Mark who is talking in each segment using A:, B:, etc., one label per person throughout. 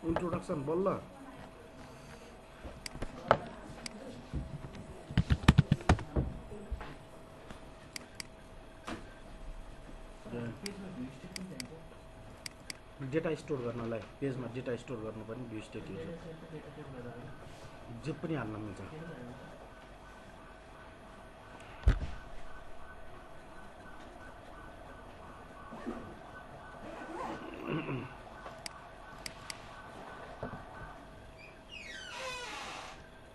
A: Introduction बल्ल data store गर्नलाई पेजमा डेटा स्टोर गर्नु पनि भ्यू स्टेट युज जे पनि हाल्न मिल्छ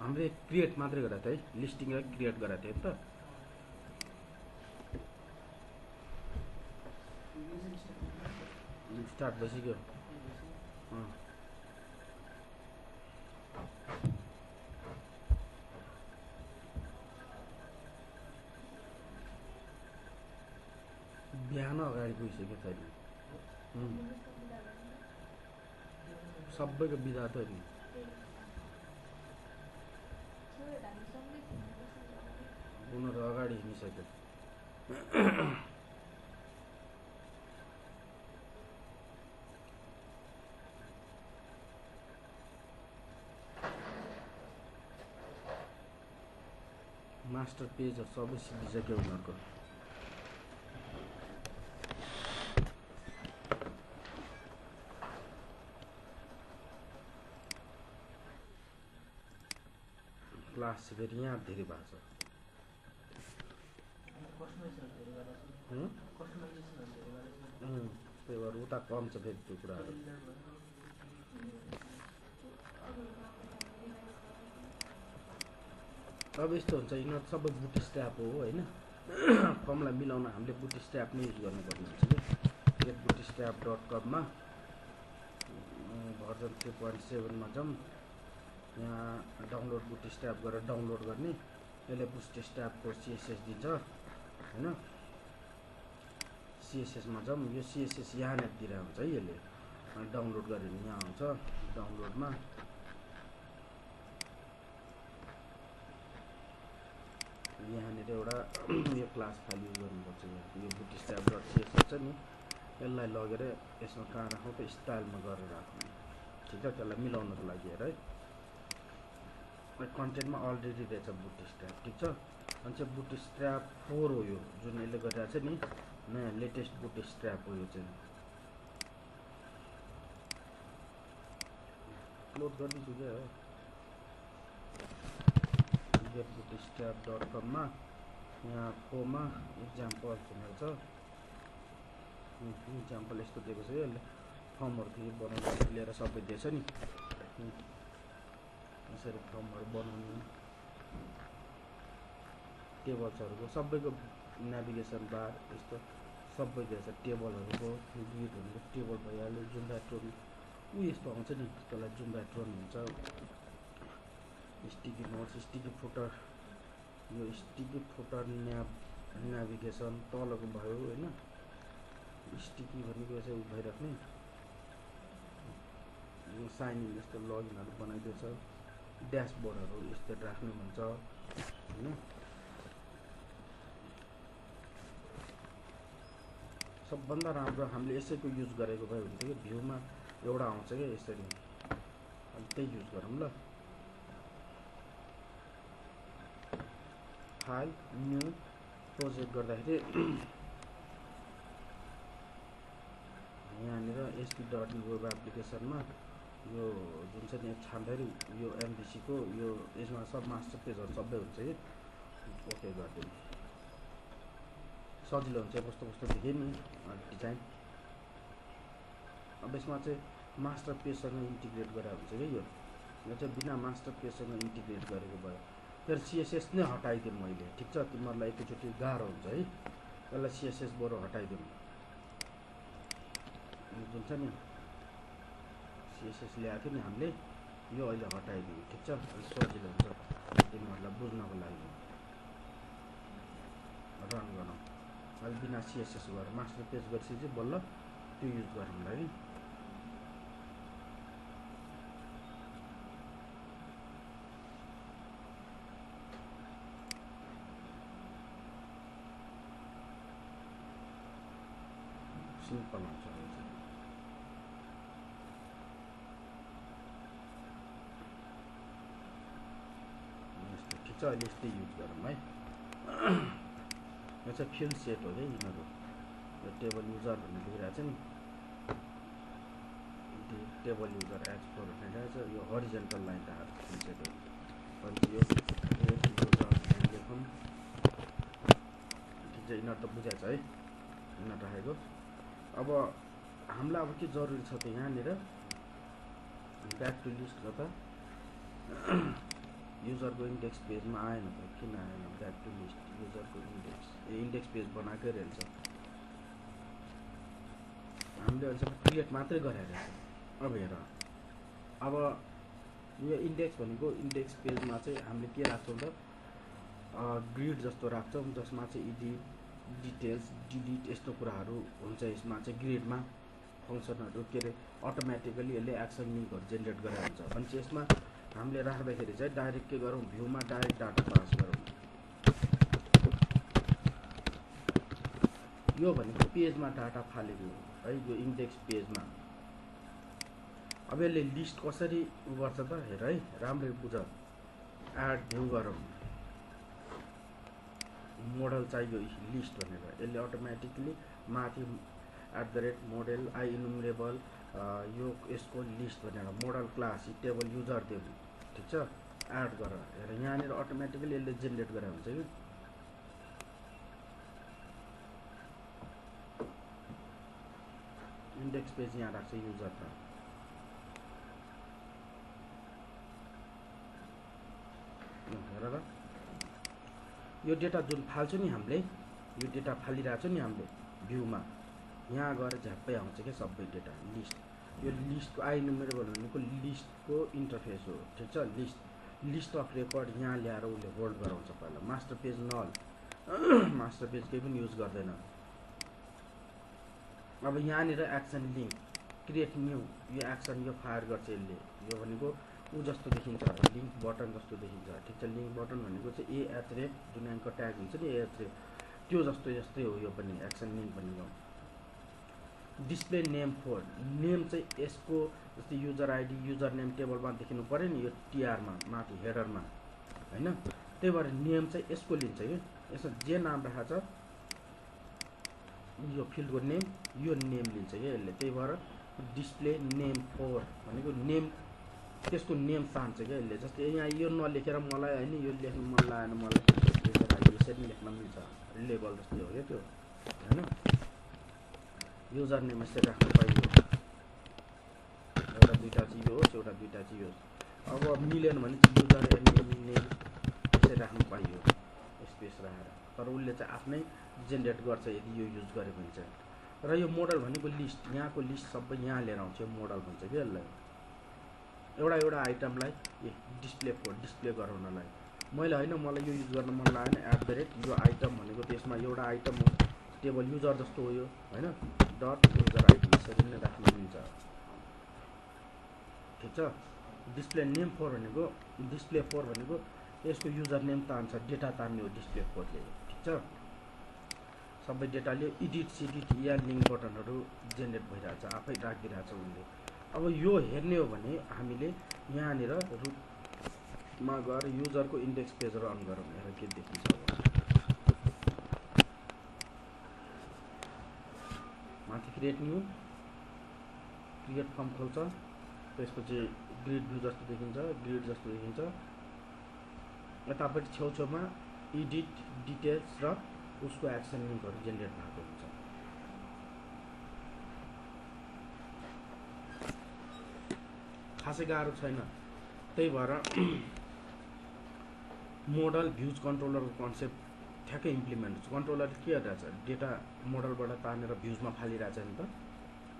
A: हामीले क्रिएट मात्रै गरेको थियो है लिस्टिङ र क्रिएट गरेको थियो नि त स्टार्ट भइसक्यो बिहान अगाडि गइसक्यो छैन सबैको बिदा थियो नि उनीहरू अगाडि हिँडिसक्यो मास्टर पेजहरू सबै सिकिसक्यो उनीहरूको क्लास फेरि यहाँ धेरै भएको छ त्यही भएर उता कम छ फेरि त्यो कुराहरू अब यस्तो हुन्छ यिनीहरू सबै बुट स्ट्याप हो होइन फर्मलाई मिलाउन हामीले बुट स्ट्याप नै युज गर्नुपर्ने हुन्छ कि getbootstrap.com मा भर्जन 3.7 मा जाउँ यहाँ डाउनलोड बुट स्ट्याप गरेर डाउनलोड गर्ने यसले बुट स्ट्यापको CSS दिन्छ हैन CSS मा जाउँ यो CSS यहाँनेर दिएर हुन्छ है यसले डाउनलोड गरेर यहाँ आउँछ डाउनलोडमा यहाँनेर एउटा यो क्लास फाइल युज गर्नुपर्छ यो bootstrap.css छ नि यसलाई लगेर यसमा कहाँ राखौँ त स्टाइलमा गरेर राखौँ ठिक छ त्यसलाई मिलाउनको लागि हेर है कन्टेन्टमा अलरेडी रहेछ बुटस्ट्र्याप ठिक छ अनि चाहिँ बुटस्ट्र्याप 4 हो यो जुन यसले गरिरहेको छ नि नयाँ लेटेस्ट बुटस्ट्र्याप हो यो चाहिँ क्लोज गरिदिन्छु क्या getbootstrap.com मा यहाँ 4 मा इक्जाम्पल भनेर छ इक्जाम्पल यस्तो दिएको छ यसले फर्महरु फेरि बनाउन लिएर सबै दिएछ नि यसरी फर्महरु बनाउनु टेबल्सहरुको सबैको नेभिगेसन बार यस्तो सबै दिएछ टेबलहरुको भिडहरुको टेबल भइहाल्यो जुम प्याटर्न यस्तो आउँछ नि त्यसलाई जुम प्याटर्न हुन्छ स्टिकी नोट्स स्टिकी फुटर यो स्टिकी फुटर नेभिगेसन तलको भयो हैन स्टिकी भनेको चाहिँ उ भइराख्ने यो साइन जस्तो लगइनहरु बनाइदिएछ ड्याशबोर्डहरु यस्तो राख्नु भन्छ हैन सबभन्दा राम्रो हामीले यसैको युज गरेको भए हुन्थ्यो कि भ्यूमा एउटा आउँछ के यसरी अनि त्यही युज गरौँ ल फाइल न्यू प्रोजेक्ट गर्दाखेरि यहाँनिर sp.in वेब एप्लिकेसनमा यो जुन चाहिँ यहाँ छान्दाखेरि यो एमभिसी को यो यसमा सब मास्टर पेजहरु सबै हुन्छ कि ओके गर्दिनु सजिलो हुन्छ कस्तो कस्तो देखियो नि डिजाइन अब यसमा चाहिँ मास्टर पेजसँग इन्टिग्रेट गरेर हुन्छ के यो चाहिँ बिना मास्टर पेजसँग इन्टिग्रेट गरेको भयो तर CSS नै हटाइदिनु मैले ठीक छ तिमीहरुलाई एकैचोटी गाह्रो हुन्छ है यसलाई CSS बरु हटाइदिनु जुन छ नि CSS ल्याएको थियो नि हामीले यो अहिले हटाइदिनु ठीक छ सजिलो हुन्छ तिमीहरुलाई बुझ्नको लागि रन गरौँ अहिले बिना CSS गरेर मास्टर पेज गरेपछि चाहिँ बल्ल त्यो युज गरौँला है सिम्पल हुन्छ छ अहिले यस्तै युज गरौँ है यो चाहिँ फिल्ड सेट हो क्या यिनीहरू यो टेबल युजर भन्ने लेखिरहेको छ नि टेबल युजर एज फोर भनिरहेको छ यो हरिजेन्टल लाइन राखेको फिल्ड सेट हो अनि यो क्रिएट युजर लेखौँ ठिक छ यिनीहरू त बुझाएको छ है यिनीहरू राखेको अब हामीलाई अब के जरुरी छ त यहाँनिर ब्याक टु लिस्ट गर्दा युजरको इन्डेक्स पेजमा आएन त किन आएन ब्याक टु लिस्ट युजरको इन्डेक्स पेज बनाएकै रहेछ हामीले अहिलेसम्म क्रिएट मात्रै गरेर रहेछ अब हेर अब यो इन्डेक्स भनेको इन्डेक्स पेजमा चाहिँ हामीले के राख्छौँ त ग्रिड जस्तो राख्छौँ जसमा चाहिँ एडिट डिटेल्स डिलिट यस्तो कुराहरू हुन्छ यसमा चाहिँ ग्रिडमा फङ्सनहरू के अरे अटोमेटिकली यसले एक्सन लिङ्कहरू जेनेरेट गरेर हुन्छ अनि यसमा हामीले राख्दाखेरि चाहिँ डाइरेक्ट के गरौँ भ्यूमा डाइरेक्ट डाटा पास गरौँ यो भनेको पेजमा डाटा फालेको है यो इन्डेक्स पेजमा अब यसले लिस्ट कसरी गर्छ त हेर है राम्ररी बुझ एड भ्यू गरौँ मोडल चाहियो लिस्ट भनेर यसले अटोमेटिकली माथि @model आई इनुमरेबल यो यसको लिस्ट भनेर मोडल क्लास टेबल युजर दिउँ ठिक छ एड गर हेर यहाँनिर अटोमेटिकली यसले जेनेरेट गरेर हुन्छ कि इन्डेक्स पेज यहाँ राख्छ युजरमा हेर र यो डेटा जुन फाल्छौँ नि हामीले यो डेटा फालिरहेको छ नि हामीले भ्यूमा यहाँ गएर झ्याप्पै आउँछ क्या सबै डेटा लिस्ट यो लिस्टको आई इनुमरेबल भनेको लिस्टको इन्टरफेस हो ठिक छ लिस्ट अफ रेकर्ड यहाँ ल्याएर उसले होल्ड गराउँछ पहिला मास्टर पेज नल मास्टर पेज केही पनि युज गर्दैन अब यहाँनिर एक्सन लिङ्क क्रिएट न्यू यो एक्सन यो फायर गर्छ यसले यो भनेको ऊ जस्तो देखिन्छ लिङ्क बटन जस्तो देखिन्छ ठिक छ लिङ्क बटन भनेको चाहिँ @ जुन एङ्कर ट्याग हुन्छ नि @ त्यो जस्तो यस्तै हो यो पनि एक्सन लिङ्क भनेको डिस्प्ले नेम फोर नेम चाहिँ यसको जस्तै युजर आइडी युजर नेम टेबलमा देखिनु पर्यो नि यो टिआरमा माथि हेडरमा हैन त्यही भएर नेम चाहिँ यसको लिन्छ कि यसमा जे नाम राखेको छ यो फिल्डको नेम यो नेम लिन्छ क्या यसले त्यही भएर डिस्प्ले नेम फोर भनेको नेम त्यसको नेम तान्छ क्या यसले जस्तै यहाँ यो नलेखेर मलाई हैन यो लेख्नु मन लागेन मलाई युजर आइडी यसरी लेख्न मिल्छ लेबल जस्तै हो क्या त्यो हैन युजर नेम यसरी राख्न पाइयो एउटा दुईटा चाहिँ यो होस् एउटा दुईटा चाहिँ यो अब मिलेन भने युजर नेम यसरी राख्न पाइयो स्पेस राखेर तर उसले चाहिँ आफ्नै जेनेरेट गर्छ यदि यो युज गरे भने चाहिँ र यो मोडल भनेको लिस्ट यहाँको लिस्ट सबै यहाँ लिएर आउँछ यो मोडल भन्छ कि यसलाई एउटा आइटमलाई डिस्प्ले गराउनलाई मैले हैन मलाई यो युज गर्न मन लागेन @ यो आइटम भनेको त्यसमा एउटा आइटम हो टेबल युजर जस्तो हो यो हैन डट युजर आइडी यसरी नै राख्न मिल्छ ठिक छ डिस्प्ले नेम फोर भनेको यसको युजर नेम तान्छ डेटा तान्ने हो डिस्प्ले फोरले ठिक छ सबै डेटाले एडिट सिडिट या लिङ्क बटनहरू जेनेरेट भइरहेछ आफै राखिदिरहेछ उसले अब यो हेर्ने हो भने हामीले यहाँनिर रुटमा गएर युजरको इन्डेक्स पेजहरू अन गरौँ हेर के देखिन्छ माथि क्रिएट न्यू क्रिएट फर्म खोल्छ त्यसपछि ग्रिड भ्यू जस्तो देखिन्छ यतापट्टि छेउछेउमा एडिट डिटेल्स र उसको एक्सन लिङ्कहरू जेनेरेट भएको हुन्छ खासै गाह्रो छैन त्यही भएर मोडल भ्युज कन्ट्रोलरको कन्सेप्ट ठ्याक्कै इम्प्लिमेन्ट हुन्छ कन्ट्रोलर के गरिरहेछ डेटा मोडलबाट तानेर भ्युजमा फालिरहेछ नि त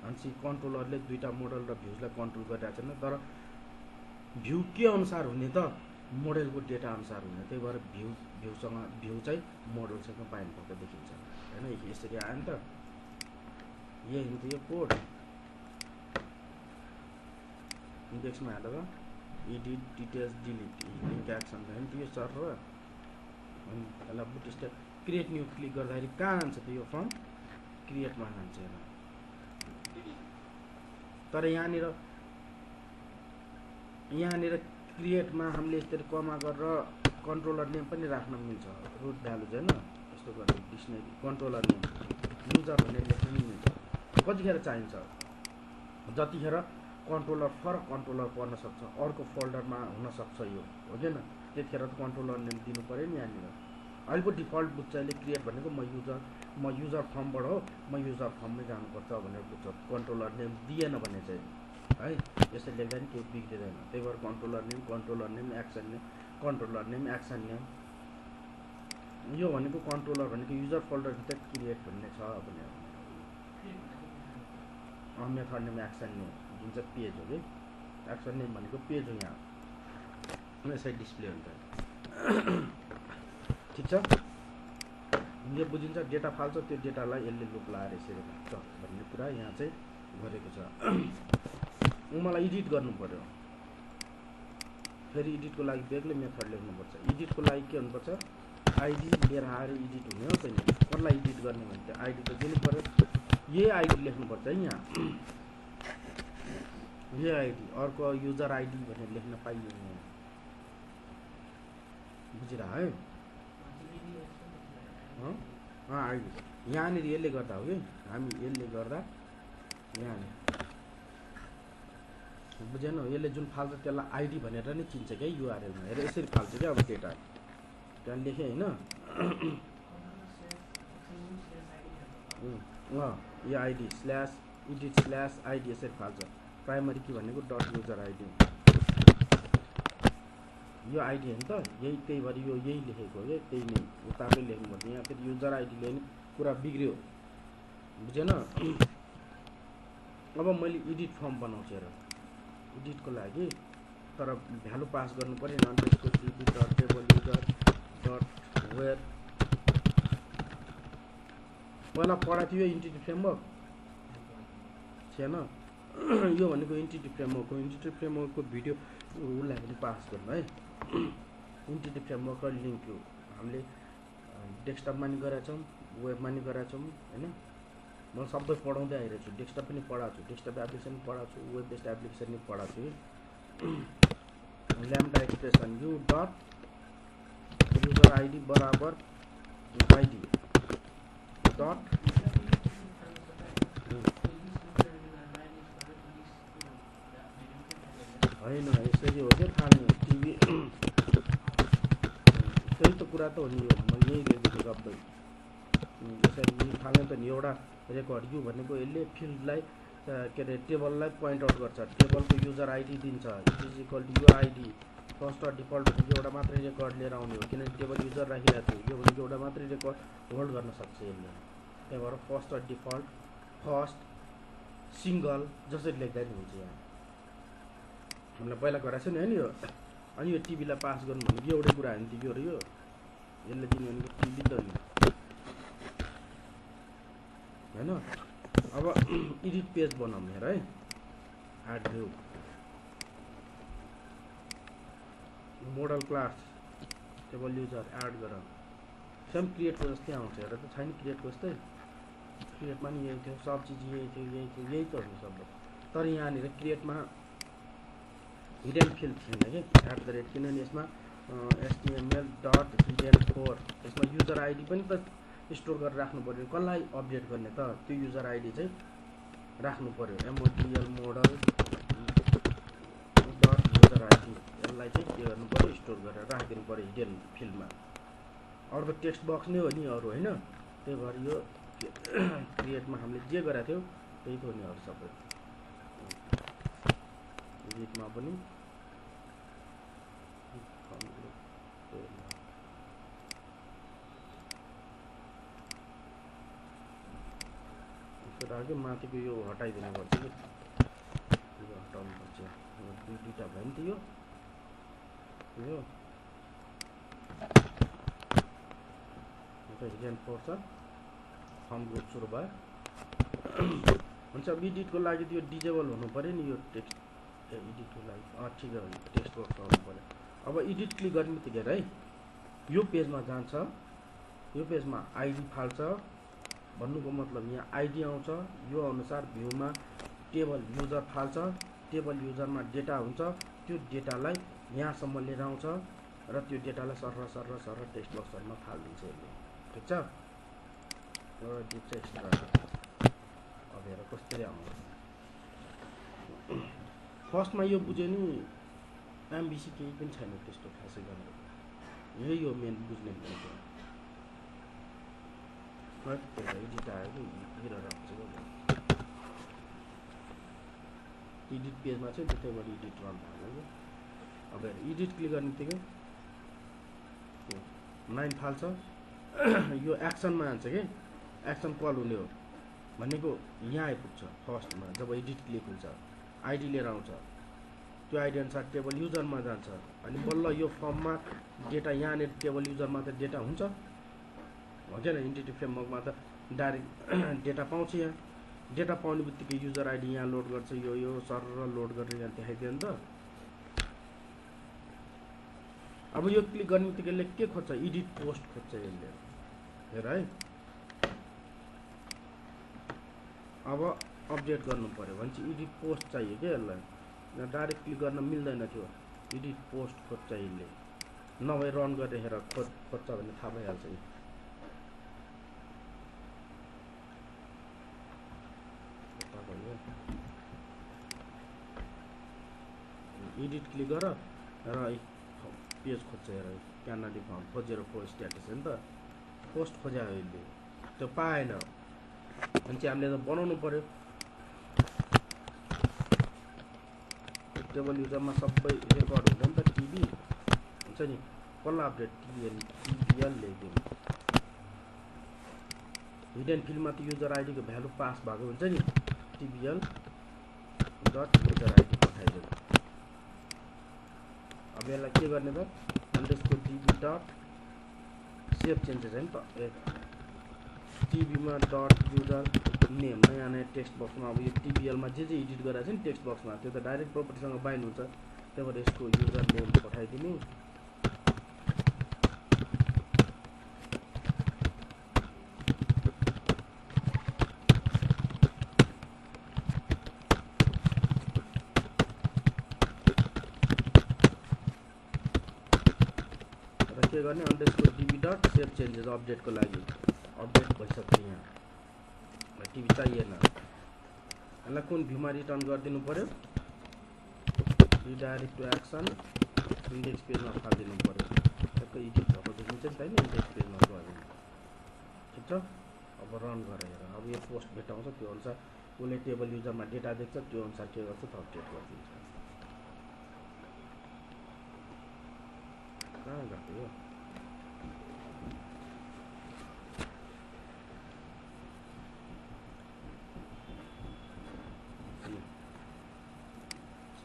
A: अनि कन्ट्रोलरले दुईटा मोडल र भ्युजलाई कन्ट्रोल गरिरहेछ नि तर भ्यू के अनुसार हुने त मोडलको डेटा अनुसार हुने त्यही भएर भ्यू चाहिँ मोडलसँग बाइन्ड भएको देखिन्छ हैन यसरी आयो नि त यही हो यो कोड इन्डेक्समा हालेर edit details delete link action हैन त्यो सर र अनि यसलाई बुटस्ट्र्याप क्रिएट न्यू क्लिक गर्दाखेरि कहाँ जान्छ त यो फर्म क्रिएटमा जान्छ हैन तर यहाँनिर क्रिएटमा हामीले यसरी कमा गरेर कन्ट्रोलर नेम पनि राख्न मिल्छ रुट भ्यालुज हैन यस्तो गरेर डिक्सनरी कन्ट्रोलर नेम युजर भनेर लेख्न पनि मिल्छ कतिखेर चाहिन्छ जतिखेर कन्ट्रोलर फरक कन्ट्रोलर पर्न सक्छ अर्को फोल्डरमा हुन सक्छ यो हो किन त्यतिखेर त कन्ट्रोलर नेम दिनु पर्यो नि यहाँनिर अहिले पो डिफल्ट बुझ्छ अहिले क्रिएट भनेको म युजर फर्मबाट हो म युजर फर्ममै जानुपर्छ भनेर बुझ्छ कन्ट्रोलर नेम दिएन भने चाहिँ है यसरी लेख्दा नि केही बिग्रिँदैन त्यही भएर controller name action name controller name action name यो भनेको कन्ट्रोलर भनेको युजर फोल्डर भित्र क्रिएट भन्ने छ भने मेथड नेम एक्सन नेम जुन चाहिँ पेज हो कि एक्सन नेम भनेको पेज हो यहाँ यसरी डिस्प्ले हुन्छ ठिक छ यो बुझिन्छ डेटा फाल्छ त्यो डेटालाई यसले लुप लाएर यसरी राख्छ भन्ने कुरा यहाँ चाहिँ गरेको छ मलाई एडिट गर्नु पर्यो फेरि एडिटको लागि बेग्लै मेथड लेख्नुपर्छ एडिटको लागि के हुनुपर्छ आइडी लिएर आएर एडिट हुने हो छैन कसलाई एडिट गर्ने भने त्यो आइडी त दिनु पर्यो यही आइडी लेख्नुपर्छ है यहाँ यही आइडी अर्को युजर आइडी भनेर लेख्न पाइयो बुझिरह है आइडी यहाँनिर यसले गर्दा हो कि हामी यसले गर्दा यहाँनिर बुझेन यसले जुन फाल्छ त्यसलाई आइडी भनेर नै चिन्छ क्या युआरएलमा हेर यसरी फाल्छ क्या अब डेटा त्यहाँ लेखेँ होइन यो ID slash edit slash ID यसरी फाल्छ प्राइमरी की भनेको डट युजर आइडी यो आइडी हो नि त यही त्यही भएर यो यही लेखेको हो कि त्यही नै उताकै लेख्नुपर्छ यहाँ फेरि युजर आइडीले नि कुरा बिग्रियो बुझेन अब मैले एडिट फर्म बनाउँछु हेर एडिटको लागि तर भ्यालु पास गर्नु पर्यो नन्टेक्सको TP dot table user dot where पहिला पढाएको थियो इन्टिटी फ्रेमवर्क थिएन यो भनेको इन्टिटी फ्रेमवर्कको भिडियो उसलाई पनि पास गर्नु है इन्टिटी फ्रेमवर्क र लिङ्क हो हामीले डेस्कटपमा नि गरेका छौँ वेबमा नि गरेका छौँ होइन म सबै पढाउँदै आइरहेको छु डेस्कटप पनि पढाएको छु डेस्कटप एप्लिकेसन पढाएको छु वेब बेस्ड एप्लिकेसन पनि पढाएको छु lambda expression you dot user ID बराबर आइडी डट होइन यसरी हो क्या फाल्ने टिभी त्यही त कुरा त हो नि यो म यही लेखेको सबै यसरी फाल्ने त नि एउटा रेकर्ड यु भनेको यसले फिल्डलाई के अरे टेबललाई पोइन्ट आउट गर्छ टेबलको युजर आइडी दिन्छ इट इज इक्वल टु यो आइडी फर्स्ट डिफल्ट भनेको एउटा मात्रै रेकर्ड लिएर आउने हो किनभने टेबल युजर राखिरहेको थियो यो भनेको एउटा मात्रै रेकर्ड होल्ड गर्न सक्छ यसले त्यही भएर फर्स्ट डिफल्ट फर्स्ट सिङ्गल जसरी लेख्दा नि हुन्छ यहाँ हामीलाई पहिला गराएको छ नि होइन यो अनि यो टिभीलाई पास गर्नु भनेको एउटै कुरा होइन टिभी हो यो यसले दिने भनेको टिभी त होइन अब एडिट पेज बनाउने हेर है add view model class table user add गर सेम क्रिएटको जस्तै आउँछ हेर त छैन क्रिएटको जस्तै क्रिएटमा नि यही थियो सब चिज यही थियो यही त हो सबै तर यहाँनिर क्रिएटमा हिडन फिल्ड थिएन कि @ किनभने यसमा HTML डट हिडन 4 यसमा युजर आइडी पनि त स्टोर गरेर राख्नु पर्यो कसलाई अपडेट गर्ने त त्यो युजर आइडी चाहिँ राख्नु पर्यो MODL model dot user ID यसलाई चाहिँ के गर्नु पर्यो स्टोर गरेर राखिदिनु पर्यो हिडन फिल्डमा अरू त टेक्स्ट बक्स नै हो नि अरू होइन त्यही भएर यो क्रिएटमा हामीले जे गरेका थियौँ त्यही त हो नि अरू सबै एडिटमा पनि राख्यो माथिको यो हटाइदिनु पर्छ कि यो हटाउनु पर्छ दुईटा भयो नि त यो हिडन पर्छ फर्म ग्रुप सुरु भयो हुन्छ एडिटको लागि त्यो डिजेबल हुनु पर्यो नि यो टेक्स्ट एडिटको लागि ठिक हो टेक्स्ट बक्स आउनु पर्यो अब एडिट क्लिक गर्ने बित्तिकै है यो पेजमा जान्छ यो पेजमा आइडी फाल्छ भन्नुको मतलब यहाँ आइडी आउँछ यो अनुसार भ्यूमा टेबल युजर फाल्छ टेबल युजरमा डेटा हुन्छ त्यो डेटालाई यहाँसम्म लिएर आउँछ र त्यो डेटालाई सरर टेक्स्ट बक्सहरुमा फाल्दिन्छ यसले ठीक छ एउटा दिन्छ एक्स्ट्रा अब हेर कसरी आउँछ फर्स्टमा यो बुझ्यो नि एमबिसी केही पनि छैन त्यस्तो खासै गरेर यही हो मेन बुझ्ने भनेको एडिट आयो कि एडिट पेजमा चाहिँ त्यतैबाट एडिट रन भएको अब एडिट क्लिक गर्ने बित्तिकै 9 फाल्छ यो एक्सनमा जान्छ कि एक्सन कल हुने हो भनेको यहाँ आइपुग्छ फर्स्टमा जब एडिट क्लिक हुन्छ आइडी लिएर आउँछ त्यो आइडी अनुसार टेबल युजरमा जान्छ अनि बल्ल यो फर्ममा डेटा यहाँनिर टेबल युजरमा त डेटा हुन्छ हो क्या इन्टिटी फ्रेमवर्कमा त डाइरेक्ट डेटा पाउँछ यहाँ डेटा पाउने बित्तिकै युजर आइडी यहाँ लोड गर्छ यो सरर लोड गरेर यहाँ देखाइदियो नि त अब यो क्लिक गर्ने बित्तिकै के खोज्छ एडिट पोस्ट खोज्छ यसले हेर है अब अपडेट गर्नु पर्यो भने चाहिँ एडिट पोस्ट चाहियो के यसलाई डाइरेक्ट क्लिक गर्न मिल्दैन थियो एडिट पोस्ट खोज्छ यसले नभए रन गरेर हेर खोज्छ भने थाहा भइहाल्छ एडिट क्लिक गर र पेज खोज्छ हेर क्यानाडी फर्म 404 स्ट्याटस हो नि त पोस्ट खोज्यो अहिले त्यो पाएन अनि चाहिँ हामीले त बनाउनु पर्यो टेबल युजरमा सबै रेकर्ड हुन्छ नि त टिबी हुन्छ नि कसलाई अपडेट टिबिएल लेख्दिउँ हिडन फिल्डमा त युजर आइडीको भ्यालु पास भएको हुन्छ नि टिबिएल डट युजर आइडी पठाइदिउँ अब यसलाई के गर्ने त underscore TB dot save changes है नि त टिबीमा डट युजर नेम नयाँ टेक्स्ट बक्समा अब यो टिबिएलमा जे एडिट गरेर छ नि टेक्स्ट बक्समा त्यो त डाइरेक्ट प्रोपर्टीसँग बाइन्ड हुन्छ त्यही भएर यसको युजर नेम पठाइदिनु के गर्ने underscore TB dot save changes अपडेटको लागि अपडेट भइसक्छ यहाँ टिबी चाहिएन यसलाई कुन भ्यूमा रिटर्न गरिदिनु पर्यो रिडाइरेक्ट टु एक्सन इन्डेक्स पेजमा फालिदिनु पर्यो टक्क एडिट भएको देखिन्छ नि त हैन इन्डेक्स पेजमा गयो ठिक छ अब रन गरेर अब यो पोस्ट भेटाउँछ त्यो अनुसार उसले टेबल युजरमा डेटा देख्छ त्यो अनुसार के गर्छ त अपडेट गरिदिन्छ कहाँ गएको यो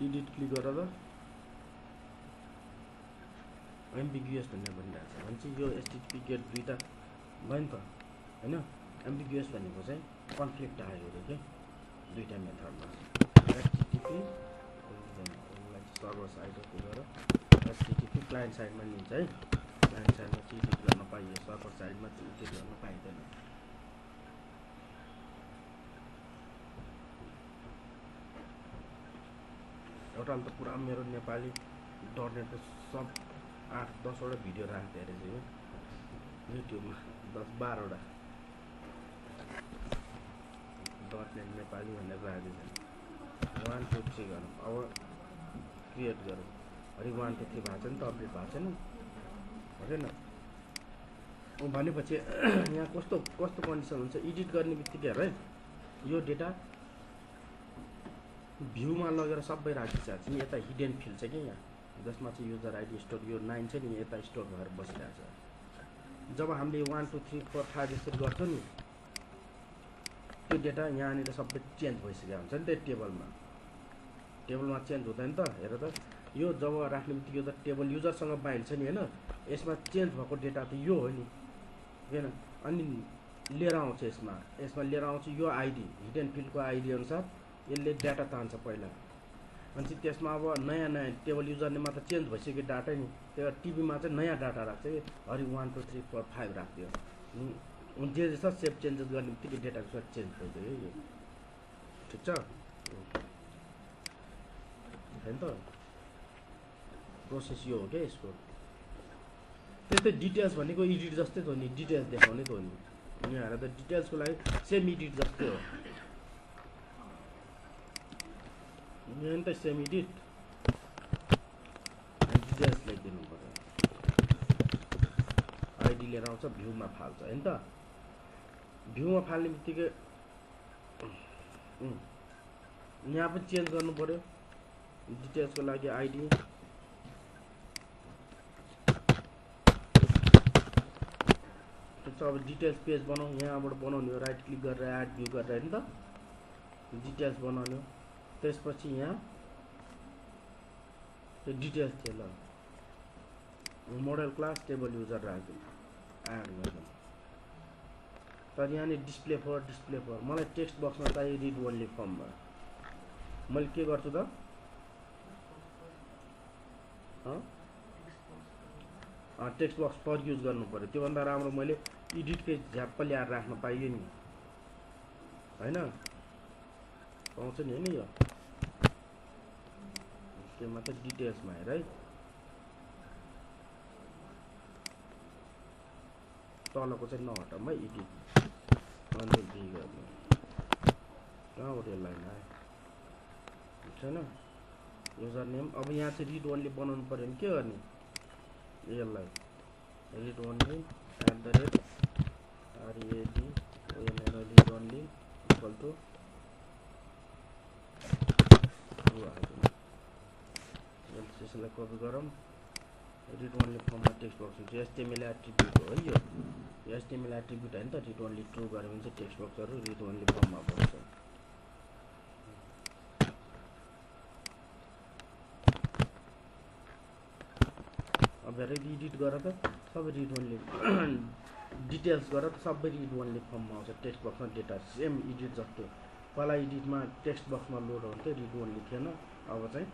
A: एडिट क्लिक गरेर एम्बिगुअस भन्ने भनिरहेको छ भने चाहिँ यो एचटीटीपी गेट दुईटा भयो नि त हैन एम्बिगुअस भनेको चाहिँ कन्फ्लिक्ट आयो अरे के दुईटा मेथडमा एचटीटीपी सर्भर साइडको गएर एचटीटीपी क्लाइन्ट साइडमा लिन्छ है क्लाइन्ट साइडमा चाहिँ एडिट गर्न पाइयो सर्भर साइडमा चाहिँ एडिट गर्न पाइँदैन एउटा त पुरा मेरो नेपाली डटनेट सब 8-10 वटा भिडियो राख्दै रहेछ यो युट्युबमा 10-12 वटा डटनेट नेपाली भनेर राख्दैछ 1 2 3 गरौँ अब क्रिएट गरौँ अरे 1 2 3 भएको छ नि त अपडेट भएको छैन होइन भनेपछि यहाँ कस्तो कन्डिसन हुन्छ एडिट गर्ने बित्तिकै हेर है यो डेटा भ्यूमा लगेर सबै राखिसकेको छ नि यता हिडन फिल्ड छ कि यहाँ जसमा चाहिँ युजर आइडी स्टोर यो 9 छ नि यता स्टोर भएर बसिरहेको छ जब हामीले 1 2 3 4 5 यसरी गर्छौँ नि त्यो डेटा यहाँनिर सबै चेन्ज भइसकेको हुन्छ नि त टेबलमा चेन्ज हुँदैन त हेर त यो जब राख्ने बित्तिकै त टेबल युजरसँग बाइन्ड छ नि होइन यसमा चेन्ज भएको डेटा त यो हो नि हैन अनि लिएर आउँछ यसमा लिएर आउँछ यो आइडी हिडन फिल्डको आइडी अनुसार यसले डाटा तान्छ पहिला अनि त्यसमा अब नयाँ टेबल युजरनेममा त चेन्ज भइसक्यो डाटा नि त्यो टिबीमा चाहिँ नयाँ डाटा राख्छ कि हरि 1 2 3 4 5 राख्दियो जे छ सेभ चेन्जेस गर्ने बित्तिकै डेटाको साथ चेन्ज भइदियो यो ठिक छ हैन त प्रोसेस यो हो क्या यसको त्यस्तै डिटेल्स भनेको एडिट जस्तै त हो नि, डिटेल्स देखाउने त हो नि। यहाँ त डिटेल्सको लागि सेम एडिट जस्तै हो। यहाँ त सेम एडिट डिटेल्स लेखिदिनु पर्यो। आइडी लिएर आउँछ, भ्यूमा फाल्छ हैन त। भ्यूमा फाल्ने बित्तिकै यहाँ पनि चेन्ज गर्नु पर्यो डिटेल्सको लागि आइडी। अब डिटेल्स पेज बनाऊ, यहाँबाट बनाउने हो, राइट क्लिक गरेर एड भ्यू गरेर हैन त डिटेल्स बनाउने हो। त्यसपछि यहाँ त्यो डिटेल्स थियो ल, मोडल क्लास टेबल युजर राख्दिनु, एड गर्नु। तर यहाँनिर डिस्प्ले फर मलाई टेक्स्ट बक्समा चाहियो रिड ओन्ली फर्ममा। मैले के गर्छु त टेक्स्ट बक्स फर युज गर्नु पर्यो। त्योभन्दा राम्रो मैले एडिटकै झ्याप्प ल्याएर राख्न पाइयो नि हैन, पाउँछ नि हैन। यो केमा त डिटेल्समा हेर है, तलको चाहिँ नहटाउँ है, एडिट अनि बी गर्नु। कहाँबाट यो लाइन आयो छैन, युजर नेम। अब यहाँ चाहिँ रिड ओन्ली बनाउनु पर्यो भने के गर्ने, यसलाई read only @ read only equal to त्यसलाई कपी गरौँ। रिड ओन्ली फर्ममा टेक्स्ट बक्स हुन्छ, एचटीएमएल एट्रिब्युट हो है। यो एचटीएमएल एट्रिब्युट हैन त, रिड ओन्ली ट्रु गऱ्यो भने चाहिँ टेक्स्ट बक्सहरू रिड ओन्ली फर्ममा बन्छ। अब एडिट गरेर त सबै रिड ओन्ली डिटेल्स गरेर त सबै रिड ओन्ली फर्ममा आउँछ, टेक्स्ट बक्समा डेटा सेम एडिट जस्तो। पहिला एडिटमा टेक्स्ट बक्समा लोड हुन्थ्यो, रिड ओन्ली थिएन। अब चाहिँ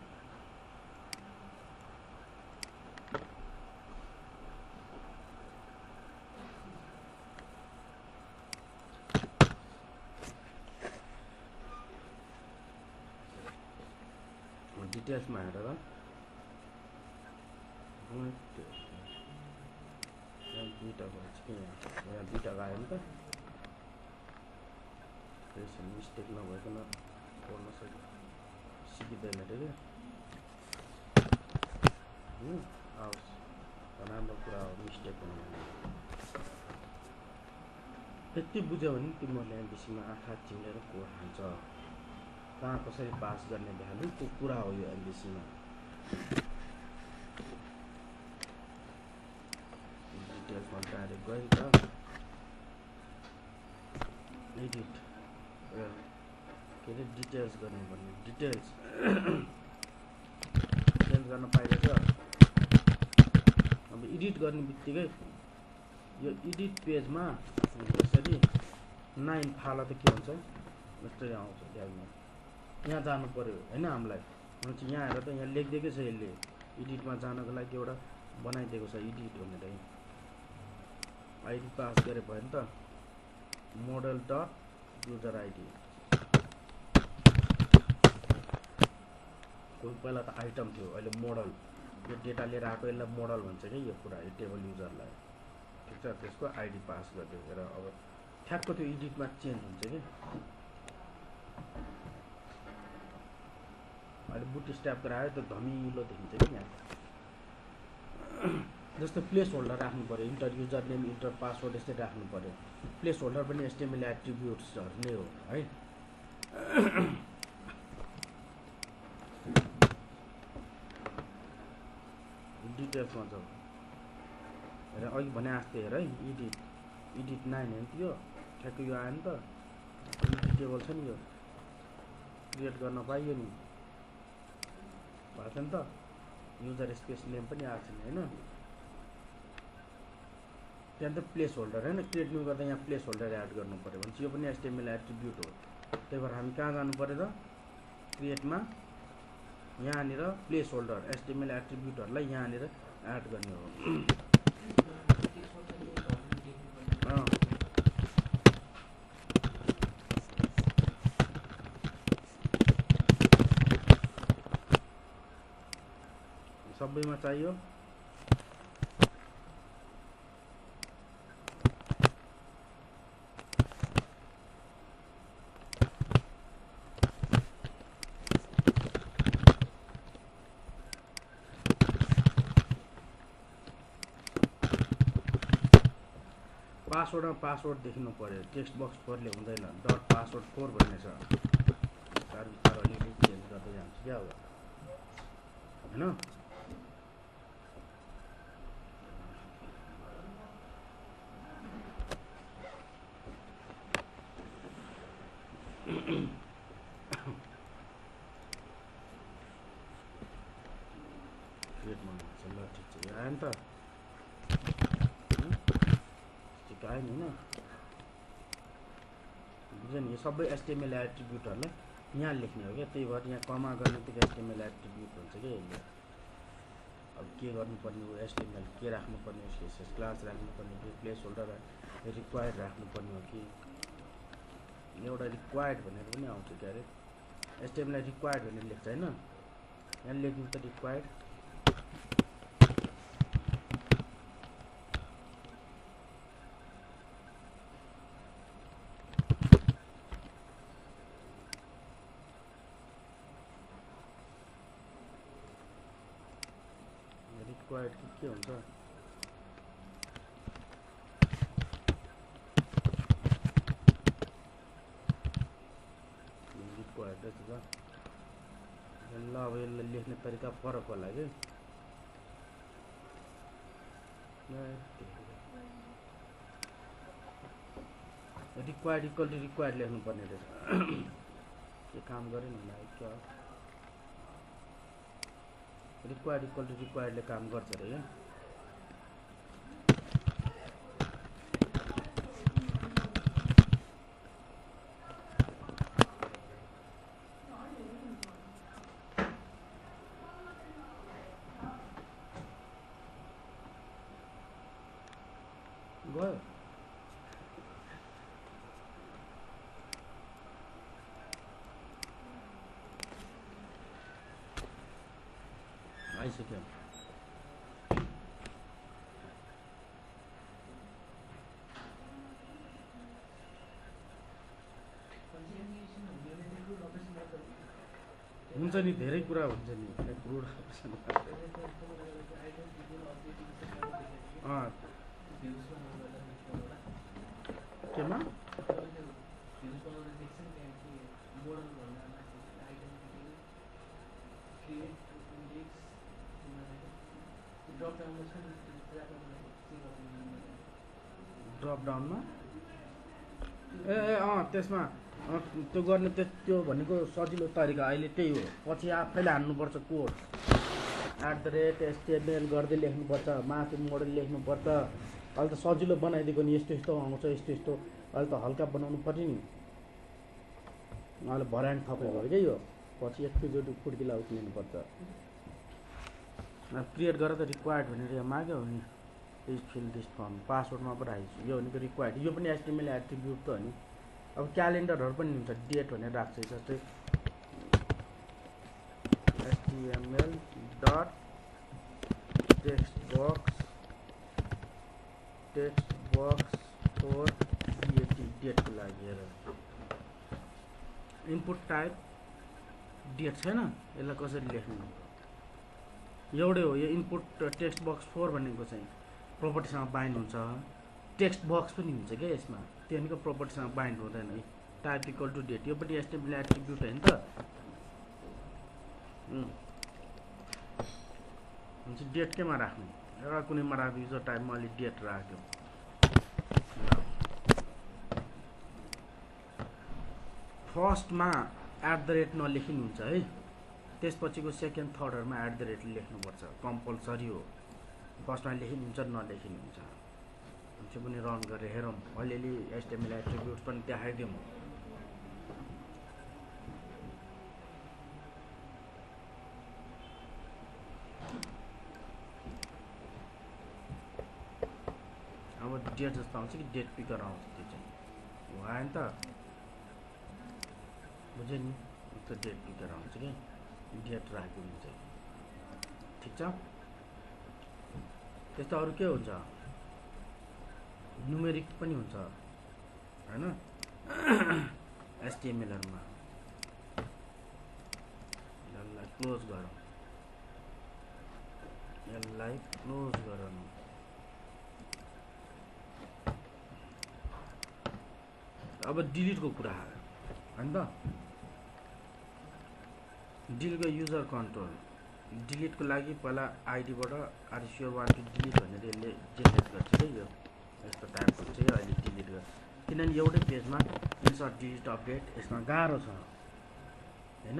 A: डिटेल्समा हेरेर दुईवटा भएछ कि यहाँ दुईवटा आयो नि त, त्यसो मिस्टेक नभइकन पढ्न सिकिँदैन अरे क्या। आओस् राम्रो कुरा हो, मिस्टेक हुनु। त्यति बुझ्यो भने तिमीहरूले एमबिसीमा आँखा चिनेर कोड हान्छ, कहाँ कसरी पास गर्ने भ्यालुको कुरा हो यो एमबिसीमा। डिटेल्समा डाइरेक्ट गयो त एडिट के अरे डिटेल्स गर्नुपर्ने, डिटेल्स चेन्ज गर्न पाइरहेछ। अब एडिट गर्ने बित्तिकै यो एडिट पेजमा यसरी 9 फाला त के हुन्छ यस्तै आउँछ ध्यानमा। यहाँ जानु पर्यो हैन हामीलाई, भनेपछि यहाँ हेर त यहाँ लेखिदिएकै छ यसले, एडिटमा जानको लागि एउटा बनाइदिएको छ एडिट भनेर। आइडी पास गरे भयो नि त, मोडल डट युजर आइडी। कोही पहिला त आइटम थियो, अहिले मोडल। यो डेटा लिएर आएको यसलाई मोडल भन्छ कि यो कुरा, यो टेबल युजरलाई। ठिक छ, त्यसको आइडी पास गरिदिएर अब ठ्याक्क त्यो एडिटमा चेन्ज हुन्छ कि। अहिले बुट स्ट्याप गरायो त धमिलो देखिन्छ कि यहाँ। जस्तो प्लेस होल्डर राख्नु पर्यो, enter user name, enter password यस्तै राख्नु पर्यो। प्लेस होल्डर पनि एचटीएमएल एट्रिब्युट्सहरू नै हो है। डिटेल्समा जाऊ हेर, अघि भने जस्तै हेर है, एडिट 9 हो नि त्यो, ठ्याक्क यो आयो नि त। एडिटेबल छ नि, यो क्रिएट गर्न पाइयो नि, भएको छ नि त। युजर स्पेस नेम पनि आएको छैन हैन। त्यहाँ त प्लेस होल्डर हैन, क्रिएट न्यू गर्दा यहाँ प्लेस होल्डर एड गर्नु पर्यो भने यो पनि एचटीएमएल एट्रिब्युट हो। त्यही भएर हामी कहाँ जानु पर्यो त, क्रिएटमा यहाँनिर प्लेस होल्डर एचटीएमएल एट्रिब्युटहरूलाई यहाँनिर एड गर्ने हो। सबैमा चाहियो। पासवर्डमा पासवर्ड देखिनु पर्यो, टेक्स्ट बक्स 4ले हुँदैन, डट पासवर्ड 4 भन्ने छ। तार अलिअलि चेन्ज गर्दै जान्छु क्या अब हैन। क्रिएट गर्नु छ ल, ठिक छ, आयो नि त, ठिक आयो नि हैन। बुझ्यो नि, यो सबै एचटीएमएल एट्रिब्युटहरूलाई यहाँ लेख्ने हो क्या, त्यही भएर यहाँ कमा गर्ने त एचटीएमएल एट्रिब्युट हुन्छ क्या यसले। अब के गर्नुपर्ने हो, एचटीएमएल के राख्नुपर्ने हो, सीएसएस क्लास राख्नुपर्ने कि प्लेस होल्डर रिक्वायर्ड राख्नुपर्ने हो कि, एउटा रिक्वायर्ड भनेर पनि आउँछ क्या अरे, एचटीएमएल रिक्वायर्ड भनेर लेख्छ हैन, यहाँ लेख्नु त रिक्वायर्ड। रिक्वायर्ड के हुन्छ, रिक्वायर्ड छ ल। अब यसलाई लेख्ने तरिका फरक होला कि, रिक्वायर्ड इक्वल टु रिक्वायर्ड लेख्नु पर्ने रहेछ। के काम गरेन होला क्या, रिक्वायर्ड इक्वल टु रिक्वायर्डले काम गर्छ अरे क्या। गयो आइसक्यो। हुन्छ नि, धेरै कुरा हुन्छ नि, क्रुड केमा ड्रप डाउनमा ए त्यसमा त्यो गर्ने, त्यो भनेको सजिलो तरिका अहिले त्यही हो। पछि आफैले हान्नुपर्छ कोड, @HTML गर्दै लेख्नुपर्छ, माथि मोडल लेख्नुपर्छ। अहिले त सजिलो बनाइदिएको नि, यस्तो यस्तो आउँछ, यस्तो यस्तो, अहिले त हल्का बनाउनु पर्यो नि, अहिले भर्याङ थपेको हो क्या यो। पछि एकैचोटि फुड्किला उक्लिनुपर्छ। क्रिएट गरेर त रिक्वायर्ड भनेर यहाँ माग्यो नि, प्लिज फिल दिस फर्म, पासवर्डमा पो राखेको छु, यो भनेको रिक्वायर्ड, यो पनि एचटीएमएल एट्रिब्युट त हो नि। अब क्यालेन्डरहरू पनि हुन्छ, डेट भनेर राख्छ, जस्तै HTML dot text box for date, डेटको लागि हेर, इनपुट टाइप डेट छैन, यसलाई कसरी लेख्नु, एउटै हो यो। इनपुट टेक्स्ट बक्स 4 भनेको चाहिँ प्रोपर्टीसँग बाइन्ड हुन्छ, टेक्स्ट बक्स पनि हुन्छ क्या यसमा, त्यो भनेको प्रोपर्टीसँग बाइन्ड हुँदैन। टाइप इक्वल टु डेट, यो पनि एचटीएमएल एट्रिब्युट होइन त। हुन्छ, डेट केमा राख्नु, एउटा कुनैमा राख्नु, युजर टाइपमा अलि डेट राख्यो। फर्स्टमा @ नलेखिनु हुन्छ है, त्यसपछिको सेकेन्ड थर्डहरूमा @ लेख्नुपर्छ, कम्पलसरी हो। फर्स्टमा लेखिनुहुन्छ, नलेखिनुहुन्छ। त्यो पनि रन गरेर हेरौँ, अलिअलि एचटीएमएल एट्रिब्युट पनि देखाइदिउँ। अब डेट जस्तो आउँछ कि डेट पिकर आउँछ, त्यो चाहिँ भएन त, बुझ्यो नि, त्यो डेट पिकर आउँछ कि डेट राख्यो हुन्छ, ठिक छ। त्यस्तो अरू के हुन्छ, न्युमेरिक पनि हुन्छ हैन एचटीएमएलहरुमा। यसलाई क्लोज गरौँ, यसलाई क्लोज गरौँ। अब डिलिटको कुरा हैन त डिलिटको युजर कन्ट्रोल डिलिटको लागि पहिला आइडीबाट are sure want to delete भनेर यसले जेनेरेट गर्छ के यो यस्तो टाइपको चाहिँ अहिले डिलिट गर्छ किनभने एउटै पेजमा इन्सर्ट डिलिट अपडेट यसमा गाह्रो छ हैन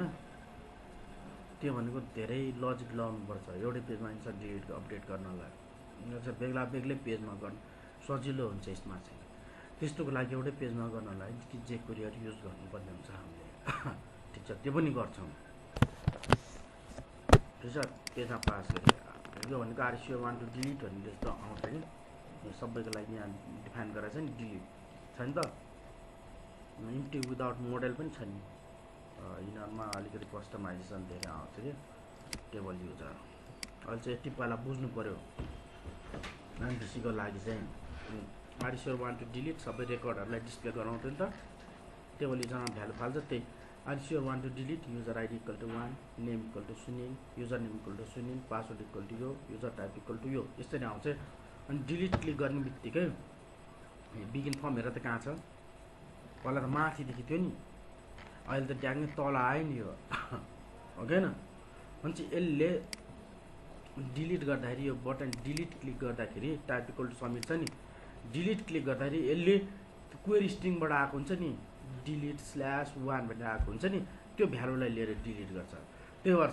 A: त्यो भनेको धेरै लजिक लाउनुपर्छ एउटै पेजमा इन्सर्ट डिलिट अपडेट गर्नलाई यो चाहिँ बेग्ला बेग्लै पेजमा गर्न सजिलो हुन्छ यसमा चाहिँ त्यस्तोको लागि एउटै पेजमा गर्नलाई कि जे कुरियर युज गर्नुपर्ने हुन्छ हामीले ठिक छ त्यो पनि गर्छौँ ठिक छ पेजमा पास गरे यो भनेको आरसिओ वान टु डिलिट भन्ने जस्तो आउँछ कि यो सबैको लागि यहाँ डिफाइन गराएको छ नि डिलिट छ नि त इम्प्टी विदाउट मोडेल पनि छ नि यिनीहरूमा अलिकति कस्टमाइजेसन धेरै आउँछ कि टेबल युजर अहिले चाहिँ यति पहिला बुझ्नु पर्यो एमभिसीको लागि चाहिँ आरसिओ वान टु डिलिट सबै रेकर्डहरूलाई डिस्प्ले गराउँथ्यो नि त टेबल युजरमा भ्यालु फाल्छ त्यही RCO want to delete user ID equal to 1 name equal to Sunil user name equal to Sunil password equal to यो युजर टाइप इक्वल टु यो यसरी आउँछ अनि डिलिट क्लिक गर्ने बित्तिकै बिगिन फर्म हेर त कहाँ छ पहिला त माथिदेखि थियो नि अहिले त ट्याग्नै तल आयो नि यो हो कि होइन भने चाहिँ यसले डिलिट गर्दाखेरि यो बटन डिलिट क्लिक गर्दाखेरि टाइप इक्वल टु सब्मिट छ नि डिलिट क्लिक गर्दाखेरि यसले क्वेरी स्ट्रिङबाट आएको हुन्छ नि डिलिट /1 भनेर आएको हुन्छ नि त्यो भ्यालुलाई लिएर डिलिट गर्छ त्यही भएर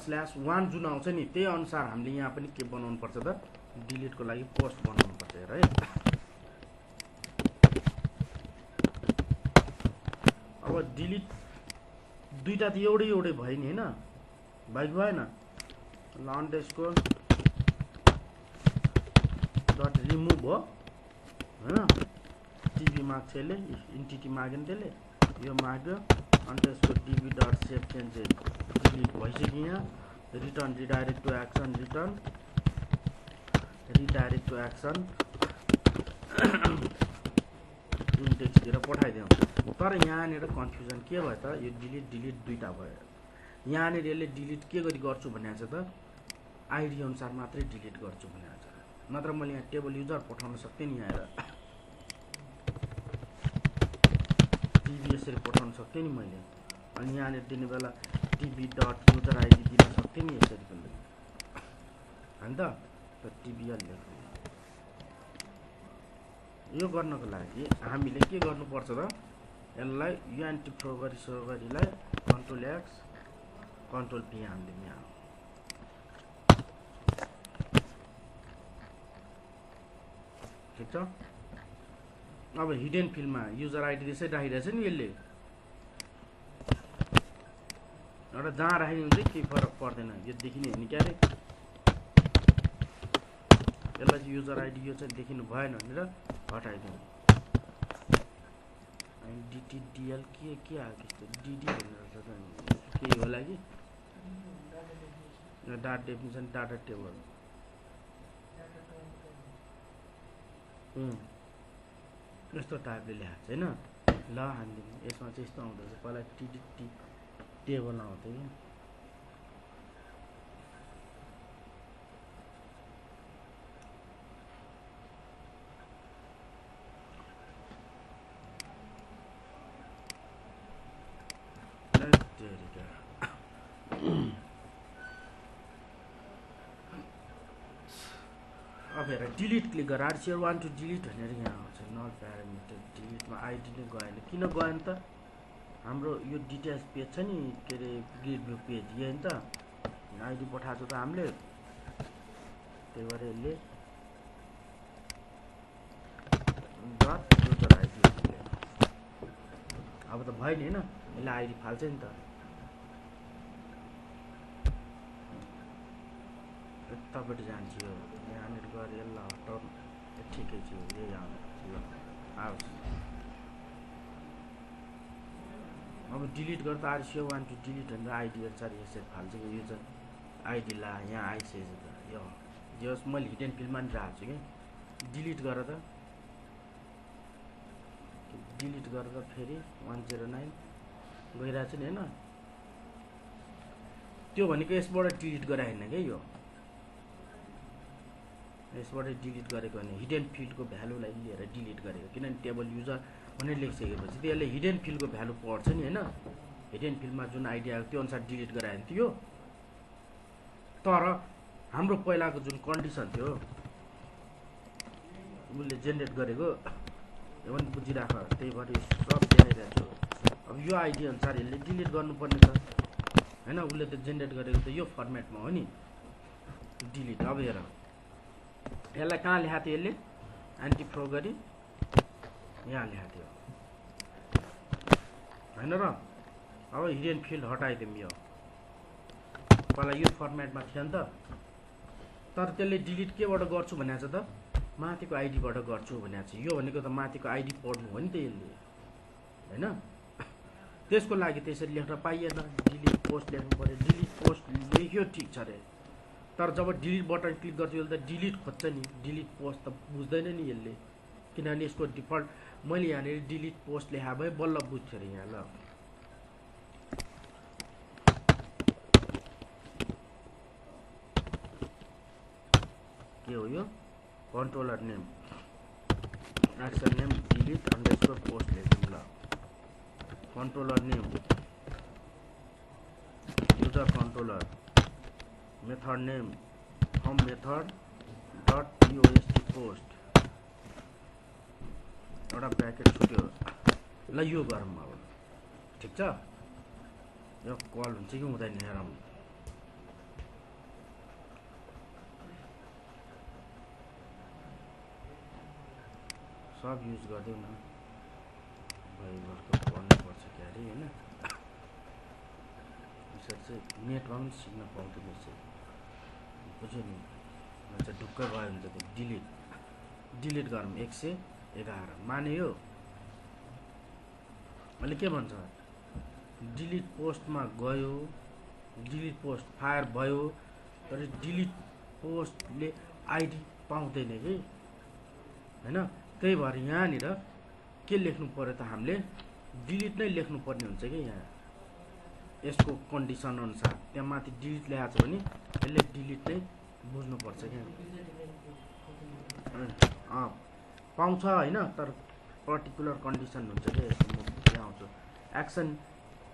A: /1 जुन आउँछ नि त्यही अनुसार हामीले यहाँ पनि के बनाउनु पर्छ त डिलिटको लागि पोस्ट बनाउनु पर्छ है अब डिलिट दुईटा त एउटै भयो नि हैन बाइक भएन __ डट रिमुभ हो हैन टिभी माग्छ यसले इन्टिटी माग्यो नि त्यसले यो माग्यो अनि त्यसको TV dot save change delete भइसक्यो यहाँ return redirect to action return redirect to action index दिएर पठाइदिउँ तर यहाँनिर कन्फ्युजन के भयो त यो डिलिट दुईटा भयो यहाँनिर यसले डिलिट के गरी गर्छु भनेको छ त आइडी अनुसार मात्रै डिलिट गर्छु भनेको छ नत्र मैले यहाँ टेबल युजर पठाउन सक्थेँ नि यहाँ टिभी यसरी पठाउन सक्थेँ नि मैले अनि यहाँनिर दिने बेला टिभी डट युजर आइडी दिन सक्थेँ नि यसरी पनि हैन त टिभी लेख्नु यो गर्नको लागि हामीले के गर्नुपर्छ त यसलाई युएनटी प्रो गरिलाई कन्ट्रोल एक्स कन्ट्रोल पी हान्दिउँ यहाँ ठिक छ अब हिडन फिल्डमा युजर आइडी त्यसै राखिरहेछ नि यसले एउटा जहाँ राखिदिनु चाहिँ केही फरक पर्दैन यो देखिने हो नि क्यारे यसलाई चाहिँ युजर आइडी यो चाहिँ देखिनु भएन भनेर हटाइदिउँ अनि डिटिडिएल के आयो त्यस्तो डिडी भनेर के होला कि डाटा डेफिनिसन डाटा टेबल यस्तो टाइपले ल्याएको छैन ल हान्दिउँ यसमा चाहिँ यस्तो आउँदछ पहिला टिडी टेबल आउँथ्यो कि अब हेर डिलिट क्लिक गर आरसिओ वान टु डिलिट भनेर यहाँ आउँछ नट प्यारामिटर डिलिटमा आइडी नै गएन किन गएन त हाम्रो यो डिटेल्स पेज छ नि के अरे ग्रिड भ्यू पेज यो नि त आइडी पठाएको त हामीले त्यही भएर यसले डट युजर आइडी अब त भयो नि होइन यसले आइडी फाल्छ नि त यतापट्टि जान्छ यो यहाँनिर गएर यसलाई हटाउनु ठिकै छ यही आओस् अब डिलिट गर्दा आरसिओ वान टु डिलिट भनेर आइडी अनुसार यसरी फाल्छ कि यो चाहिँ आइडी ला यहाँ आइसकेको छ त यो जस मैले हिडन फिल्डमा नि राखेको छु कि डिलिट गरेर त डिलिट गरेर फेरि 109 गइरहेको छ नि होइन त्यो भनेको यसबाट डिलिट गराएन क्या यो यसबाटै डिलिट गरेको भने हिडन फिल्डको भ्यालुलाई लिएर डिलिट गरेको, किनभने टेबल युजर भनेर लेखिसकेपछि त्यसले हिडन फिल्डको भ्यालु पढ्छ नि होइन। हिडन फिल्डमा जुन आइडी आएको त्यो अनुसार डिलिट गरायो थियो। तर हाम्रो पहिलाको जुन कन्डिसन थियो उसले जेनेरेट गरेको यो पनि बुझिराख, त्यही भएर सब देखाइरहेको छु। अब यो आइडी अनुसार यसले डिलिट गर्नुपर्ने छ होइन। उसले त जेनेरेट गरेको त यो फर्मेटमा हो नि डिलिट। अब हेर यसलाई कहाँ ल्याएको थियो यसले एन्टी फ्रो गरी यहाँ ल्याएको थियो होइन र। अब हिडन फिल्ड हटाइदिउँ, यो पहिला यो फर्मेटमा थियो नि त। तर त्यसले डिलिट केबाट गर्छु भनेको छ त माथिको आइडीबाट गर्छु भनेको छ। यो भनेको त माथिको आइडी पढ्नु हो नि त यसले होइन। त्यसको लागि त्यसरी लेख्न पाइएन, डिलिट पोस्ट लेख्नु पऱ्यो। डिलिट पोस्ट लेख्यो ठिक छ अरे, तर जब डिलिट बटन क्लिक गर्छु यसले त डिलिट खोज्छ नि, डिलिट पोस्ट त बुझ्दैन नि यसले, किनभने यसको डिफल्ट मैले यहाँनिर डिलिट पोस्ट लेखा भए बल्ल बुझ्थ्यो अरे यहाँ। ल के हो यो controller name action name delete underscore post लेख्नु। ल controller name user controller method name from method dot post post एउटा ब्र्याकेट छुट्यो। ल यो गरौँ अब ठिक छ। यो कल हुन्छ कि हुँदैन हेरौँ। सब युज गरिदेऊ न, भाइबरको पढ्नुपर्छ क्या अरे होइन। यसरी चाहिँ नेटमा पनि सिक्न पाउँदैन रहेछ, बुझ्यो नि। चाहिँ ढुक्कै गयो भने त डिलिट गरौँ 111 माने यो। अहिले के भन्छ डिलिट पोस्टमा गयो, डिलिट पोस्ट फायर भयो, तर डिलिट पोस्टले आइडी पाउँदैन कि होइन। त्यही भएर यहाँनिर के लेख्नु पर्यो त हामीले डिलिट नै लेख्नु पर्ने हुन्छ कि यहाँ यसको कन्डिसन अनुसार। त्यहाँ माथि डिलिट लेखाएको छ भने यसले डिलिट नै बुझ्नुपर्छ क्या। पाउँछ होइन, तर पर्टिकुलर कन्डिसन हुन्छ क्या। म ल्याउँछु एक्सन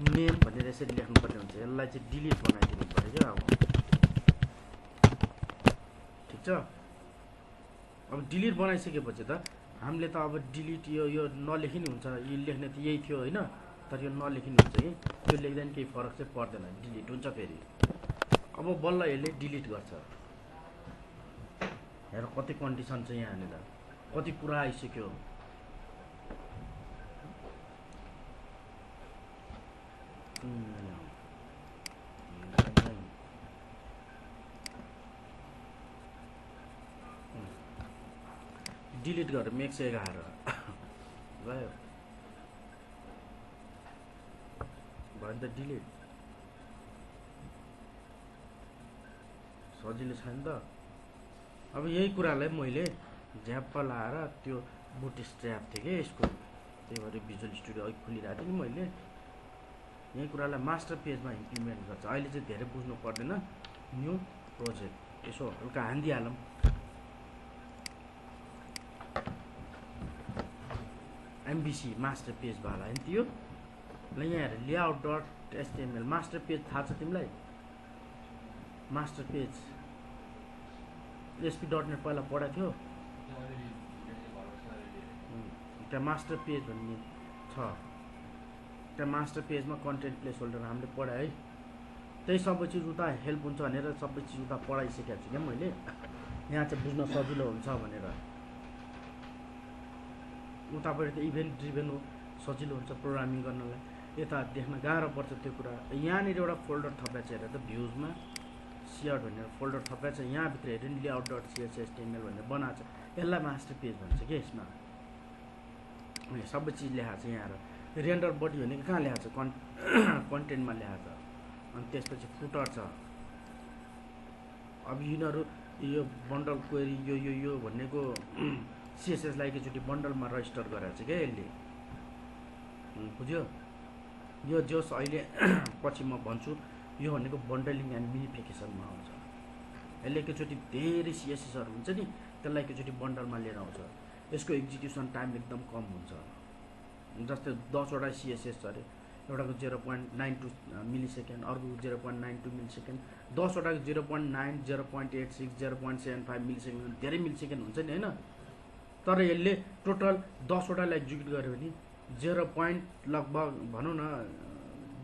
A: नेम भनेर यसरी लेख्नुपर्ने हुन्छ। यसलाई चाहिँ डिलिट बनाइदिनु पर्यो क्या अब ठिक छ। अब डिलिट बनाइसकेपछि त हामीले त अब डिलिट यो नलेखि नि हुन्छ। यो लेख्ने त यही थियो होइन, तर यो नलेखि नि हुन्छ कि त्यो लेख्दा नि केही फरक चाहिँ पर्दैन, डिलिट हुन्छ फेरि। अब बल्ल यसले डिलिट गर्छ। हेर कति कन्डिसन छ यहाँनिर, कति पुरा आइसक्यो। डिलिट गरेर 111 भयो नि त डिलिट। सजिलो छैन त। अब यही कुरालाई मैले झ्याप्प लाएर त्यो बुट स्ट्र्याप थियो कि यसको, त्यही भएर भिजुअल स्टुडियो अघि खोलिरहेको थिएँ नि मैले। यही कुरालाई मास्टर पेजमा इम्प्लिमेन्ट गर्छ। अहिले चाहिँ धेरै बुझ्नु पर्दैन। न्यू प्रोजेक्ट यसो हल्का हानिदिइहालौँ। एमबिसी मास्टर पेज वाला होइन त्यो। ल यहाँ हेर layout dot HTML master page थाहा छ तिमीलाई? मास्टर पेज ASP.NET पहिला पढाएको थियो। त्यहाँ मास्टर पेज भन्ने छ। त्यहाँ मास्टर पेजमा कन्टेन्ट प्लेस होल्डर हामीले पढायो है। त्यही सबै चिज उता हेल्प हुन्छ भनेर सबै चिज उता पढाइसकेको छु क्या मैले। यहाँ चाहिँ बुझ्न सजिलो हुन्छ भनेर। उताबाट त इभेन्ट ड्रिभन हो, सजिलो हुन्छ प्रोग्रामिङ गर्नलाई। यता देख्न गाह्रो पर्छ त्यो कुरा। यहाँनिर एउटा फोल्डर थपेको छ हेर त, भ्युजमा सिआउट भनेर फोल्डर थपेको छ। यहाँभित्र हेऱ्यो नि लेआउट डट CSS/HTML भनेर बनाएको छ। यसलाई मास्टर पेज भन्छ कि यसमा सबै चिज लेखाएको छ। यहाँ रेन्डर बडी भनेको कहाँ लेखाएको छ? कन्टेन्टमा लेखाएको छ। अनि त्यसपछि फुटर छ। अब यिनीहरू यो बन्डल क्वेरी यो भनेको CSS-लाई एकैचोटि बन्डलमा रजिस्टर गराएको छ क्या यसले, बुझ्यो? यो जोस् अहिले पछि म भन्छु। यो भनेको बन्डलिङ एन्ड मिनिफिकेसनमा आउँछ। यसले एकैचोटि धेरै CSSहरू हुन्छ नि त्यसलाई एकैचोटि बन्डलमा लिएर आउँछ। यसको एक्जिक्युसन टाइम एकदम कम हुन्छ। जस्तै 10 वटा CSS छ अरे, एउटाको 0.92 मिलिसेकेन्ड, अर्कोको 0.92 मिलिसेकेन्ड, 10 वटाको 0.9, 0.86, 0.75 मिलिसेकेन्ड, धेरै मिलिसेकेन्ड हुन्छ नि होइन। तर यसले टोटल 10 वटालाई एक्जिक्युट गर्यो भने 0. लगभग भनौँ न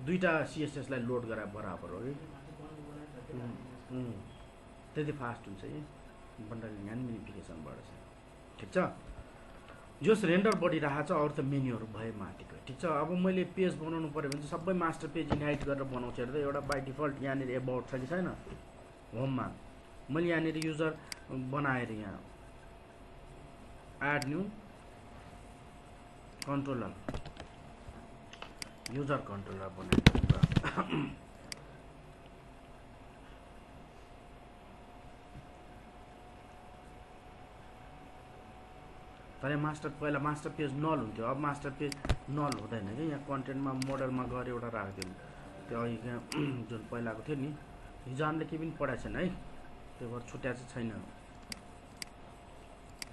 A: 2टा CSSलाई लोड गरे बराबर हो कि। त्यति फास्ट हुन्छ है बन्डलिङ एन्ड मिनिफिकेसनबाट चाहिँ। ठिक छ, जस रेन्डर बढिरहेको छ, अरू त मेन्युहरू भयो माथिको। ठिक छ, अब मैले पेज बनाउनु पऱ्यो भने चाहिँ सबै मास्टर पेज इनहाइट गरेर बनाउँछु हेर्दा एउटा बाई डिफल्ट यहाँनिर एबाउट छ कि छैन होममा। मैले यहाँनिर युजर बनाएर यहाँ add new controller, user controller बनाएर तर पहिला मास्टर पेज नल हुन्थ्यो, अब मास्टर पेज नल हुँदैन कि। यहाँ कन्टेन्टमा मोडलमा गएर एउटा राख्दिउँ, त्यो अघि जुन पहिलाको थियो नि, हिजो हामीले केही पनि पढाएको छैन है, त्यो भएर छुट्या चाहिँ छैन।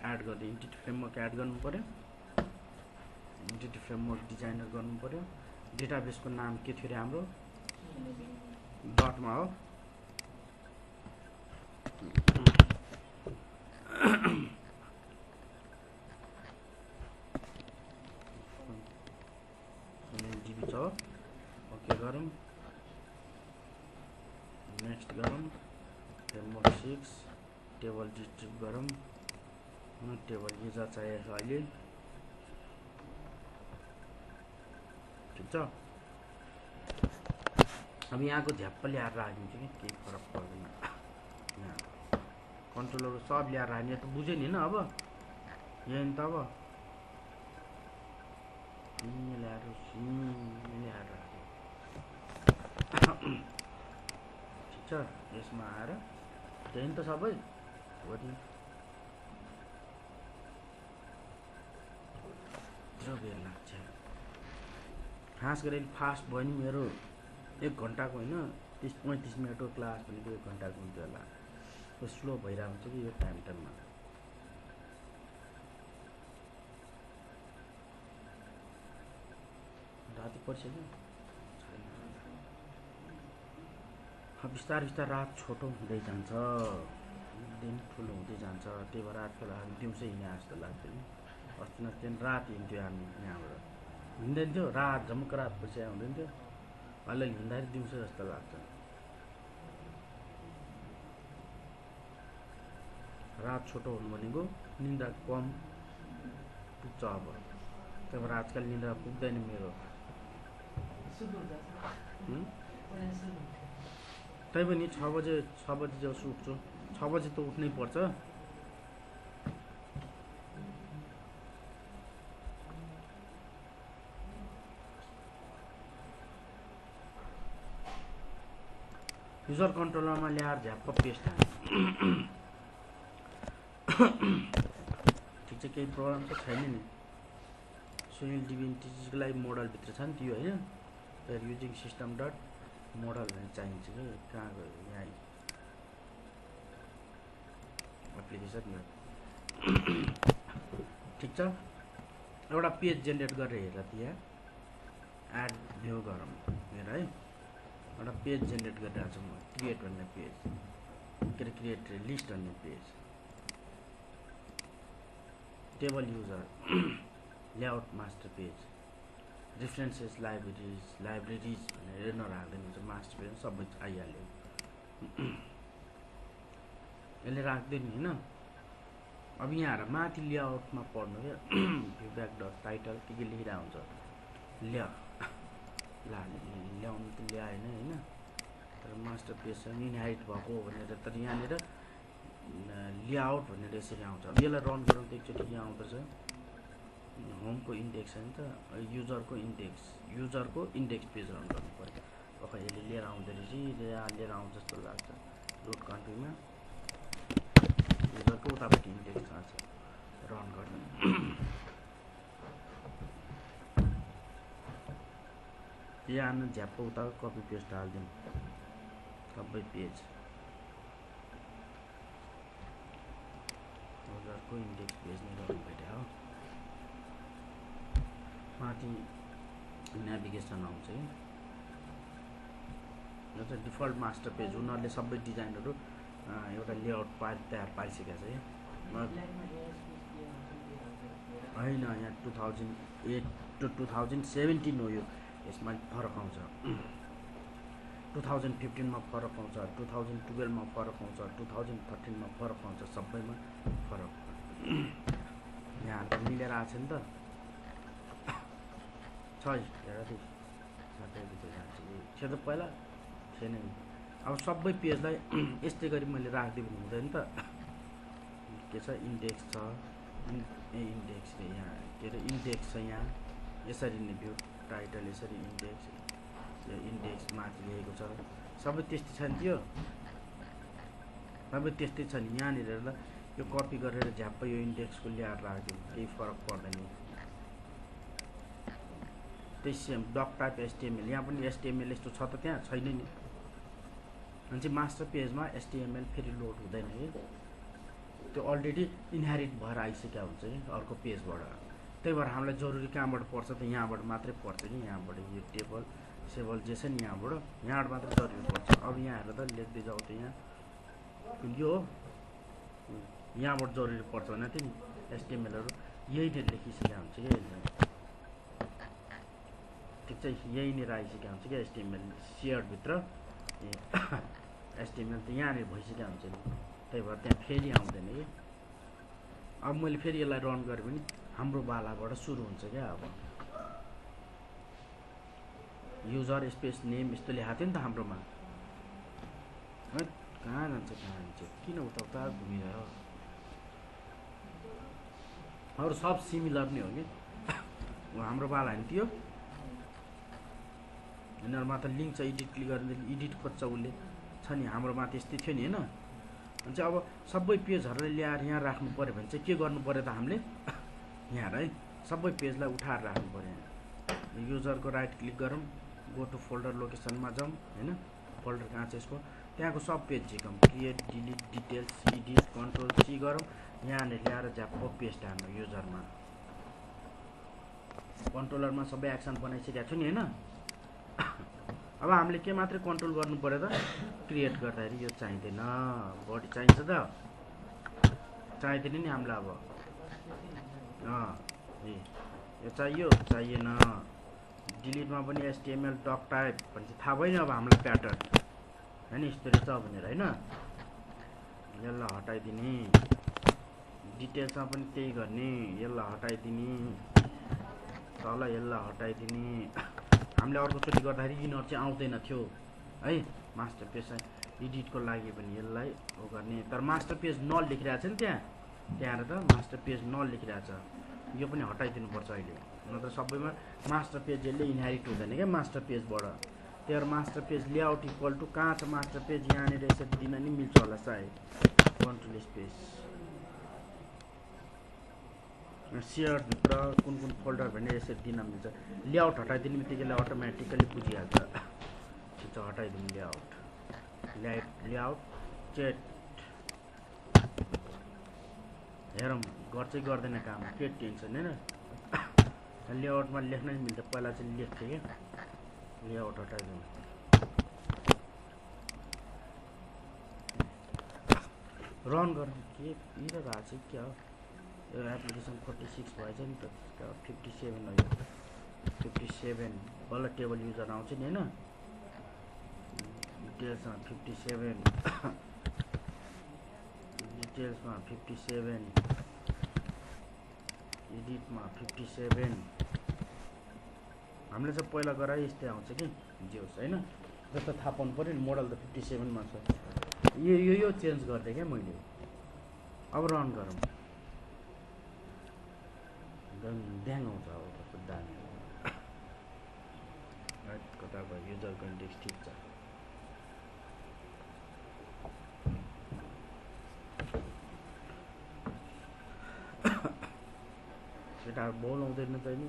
A: एड गर्दै इन्टिटी फ्रेमवर्क एड गर्नु पऱ्यो, इन्टिटी फ्रेमवर्क डिजाइनर गर्नु पऱ्यो। डेटाबेसको नाम के थियो अरे हाम्रो, डटमा हो। ओके गरौँ, नेक्स्ट गरौँ, फ्रेमवर्क 6 टेबल डिस्ट्रिब्युट गरौँ, टेबल युजर चाहिएको छ अहिले। ठिक छ, अब यहाँको झ्याप्प ल्याएर राखिदिन्छु कि केही फरक पर्दैन। यहाँ कन्ट्रोलरहरू सब ल्याएर राख्ने त बुझ्यो नि होइन। अब यहाँ नि त अब ल्याएर राख्यो। ठिक छ, यसमा आएर त्यही नि त सबै हो नि। बेर लाग्छ, खास गरी फास्ट भयो नि मेरो 1 घन्टाको होइन 30-35 मिनटको क्लास भनेको 1 घन्टाको हुन्थ्यो होला। स्लो भइरहेको हुन्छ कि यो टाइममा। राति परिसक्यो, बिस्तारै बिस्तारै रात छोटो हुँदै जान्छ, दिन ठुलो हुँदै जान्छ। त्यही भएर आजकल हामी दिउँसो हिँडे जस्तो लाग्दैन। अस्ति न त्यहाँ रात हिँड्थ्यो हामी, यहाँबाट हिँड्दैन थियो, रात झमक रात पैसा हुँदैन थियो। अहिले हिँड्दाखेरि दिउँसो जस्तो लाग्छ। रात छोटो हुनु भनेको निन्द्रा कम पुग्छ। अब त्यही भएर आजकल निन्द्रा पुग्दैन मेरो। त्यही पनि 6 बजे जस्तो उठ्छु। 6 बजे त उठ्नै पर्छ। युजर कन्ट्रोलरमा ल्याएर झ्याप्प पेस्ट हाल्नु। ठिक छ, केही प्रब्लम त छैन नि। सुनिल डिभिनिटीको लागि मोडलभित्र छ नि त्यो होइन। तर युजिङ सिस्टम डट मोडल भन्ने चाहिन्छ कि कहाँ गयो यहाँ एप्लिकेसन। ठिक छ, एउटा पेज जेनेरेट गरेर हेर त्यहाँ एड न्यू गरौँ हेर है। एउटा पेज जेनेरेट गरिरहेको छु म, क्रिएट भन्ने पेज, के अरे क्रिएट लिस्ट भन्ने page, table user, layout master page, references libraries भनेर नराख्दैन हुन्छ। मास्टर पेज सबै आइहाल्यो, यसले राख्दैन होइन। अब यहाँ माथि लेआउटमा पढ्नु क्या, भ्यू ब्याक डट टाइटल के लेखिरहेको हुन्छ। ल्याउनु त ल्याएन होइन, तर मास्टर पेजसँग इनहाइट भएको हो भनेर। तर यहाँनिर लेआउट भनेर यसरी आउँछ। अब यसलाई रन गरौँ त एकचोटि यहाँ आउँदछ होमको इन्डेक्स होइन त, युजरको इन्डेक्स पेज रन गर्नु पर्यो। अब यसले लिएर आउँदो रहेछ, लिएर आउँछ जस्तो लाग्छ। रुट कन्ट्रीमा युजरको उतापट्टि इन्डेक्स छ, रन गर्नु। यहाँ झ्याप्प उता कपी पेस्ट हालिदिउँ सबै पेज। को इन्डेक्स भेज्ने गर्नु भेट्यो हो माथि नेभिगेसन आउँछ है यो चाहिँ डिफल्ट मास्टर पेज उनीहरूले सबै डिजाइनहरू एउटा लेआउट तयार पारिसकेको छ है होइन यहाँ 2008 to 2017 हो यो यसमा फरक आउँछ 2015 मा फरक आउँछ 2012 मा फरक आउँछ 2013 मा फरक आउँछ सबैमा फरक यहाँ त मिलेर आछ नि त छ हेर त साथै भित्र जान्छ छ त पहिला छैन नि अब सबै पेजलाई यस्तै गरी मैले राख्दिए पनि हुँदैन त के छ इन्डेक्स छ इन्डेक्स यहाँ के अरे इन्डेक्स छ यहाँ यसरी नै भ्यू टाइटल यसरी इन्डेक्स यो इन्डेक्स माथि लेखेको छ सबै त्यस्तै छ नि त्यो सबै त्यस्तै छ नि यहाँनिर ल यो कपी गरेर झ्याप्पै यो इन्डेक्सको ल्याएर राख्दिउँ केही फरक पर्दैन त्यही सेम डक टाइप एचटीएमएल यहाँ पनि एचटीएमएल यस्तो छ त त्यहाँ छैन नि अनि चाहिँ मास्टर पेजमा एचटीएमएल फेरि लोड हुँदैन है त्यो अलरेडी इनहेरिट भएर आइसकेको हुन्छ है अर्को पेजबाट त्यही भएर हामीलाई जरुरी कहाँबाट पर्छ त यहाँबाट मात्रै पर्छ कि यहाँबाट यो टेबल सेबल जे छ नि यहाँबाट मात्रै जरुरी पर्छ अब यहाँ हेरेर त लेख्दै जाऊ त यहाँ यो यहाँबाट जरुरी पर्छ भने त्यो एचटीएमएलहरू यही नै लेखिसकेको हुन्छ कि ठिक छ यही नै आइसकेको हुन्छ कि एचटीएमएल सेयरभित्र एचटीएमएल त यहाँनिर भइसकेको हुन्छ नि त्यही भएर त्यहाँ फेरि आउँदैन कि अब मैले फेरि यसलाई रन गरेँ भने हाम्रो बालाबाट सुरु हुन्छ क्या अब युजर स्पेस नेम यस्तो लेखाएको थियो नि त हाम्रोमा कहाँ जान्छ किन उता घुमिरह्यो अरू सब सिमिलर नै हो कि हाम्रो बाला नि त्यो यिनीहरूमा त लिङ्क छ एडिट क्लिक गरेर एडिट खोज्छ उसले छ नि हाम्रोमा त्यस्तै थियो नि होइन अनि चाहिँ अब सबै पेजहरूलाई ल्याएर यहाँ राख्नु पऱ्यो भने चाहिँ के गर्नु पऱ्यो त हामीले यहाँ है सबै पेजलाई उठाएर राख्नु पऱ्यो युजरको राइट क्लिक गरौँ गो टु फोल्डर लोकेसनमा जाउँ होइन फोल्डर कहाँ छ यसको त्यहाँको सब पेज झिकौँ create delete details edit control C गरौँ यहाँनिर ल्याएर झ्याप्प पेस्ट हाल्नु युजरमा कन्ट्रोलरमा सबै एक्सन बनाइसकेको छु नि होइन अब हामीले के मात्रै कन्ट्रोल गर्नु पर्यो त क्रिएट गर्दाखेरि यो चाहिँदैन बडी चाहिन्छ त चाहिँदैन नि हामीलाई अब यो चाहिएन डिलिटमा पनि एचटीएमएल डक टाइप भनेपछि थाहा भयो नि अब हामीलाई प्याटर्न होइन यस्तो रहेछ भनेर होइन यसलाई हटाइदिने डिटेल्समा पनि त्यही गर्ने यसलाई हटाइदिने तल यसलाई हटाइदिने हामीले अर्कोचोटि गर्दाखेरि यिनीहरू चाहिँ आउँदैन थियो है मास्टर पेज एडिटको लागि पनि यसलाई हो गर्ने तर मास्टर पेज नल लेखिरहेको छ नि त्यहाँ त मास्टर पेज नल लेखिरहेको छ यो पनि हटाइदिनुपर्छ अहिले नत्र सबैमा मास्टर पेज यसले इनहेरिट हुँदैन क्या मास्टर पेजबाट त्यही master page layout equal to कहाँ छ मास्टर पेज यहाँनिर यसरी दिन नि मिल्छ होला सायद कन्ट्रोल स्पेस सेयरभित्र कुन फोल्डर भने यसरी दिन मिल्छ लेआउट हटाइदिने बित्तिकै अटोमेटिकली बुझिहाल्छ ठिक छ हटाइदिनु लेआउट चेट हेरौँ गर्छ गर्दैन काम के टेन्सन होइन लेआउटमा लेख्न नि मिल्छ पहिला चाहिँ लेख्थेँ क्या लेआउट हटाइदिउँ रन गर्नु के इरर आएको छ क्या हो यो एप्लिकेसन 46 भएछ नि त 57 हो यो 57 बल्ल टेबल युजर आउँछ नि होइन डिटेल्समा 57 एडिटमा 57 हामीले चाहिँ पहिला गराए यस्तै आउँछ कि जे होस् होइन जस्तो थाहा पाउनु पऱ्यो नि मोडल त 57 मा छ यो चेन्ज गरिदिएँ क्या मैले अब रन गरौँ ड्याङ आउँछ अब कस्तो दामी कता भयो युजरको इन्डेक्स ठिक छ केटा बोल आउँदैन त नि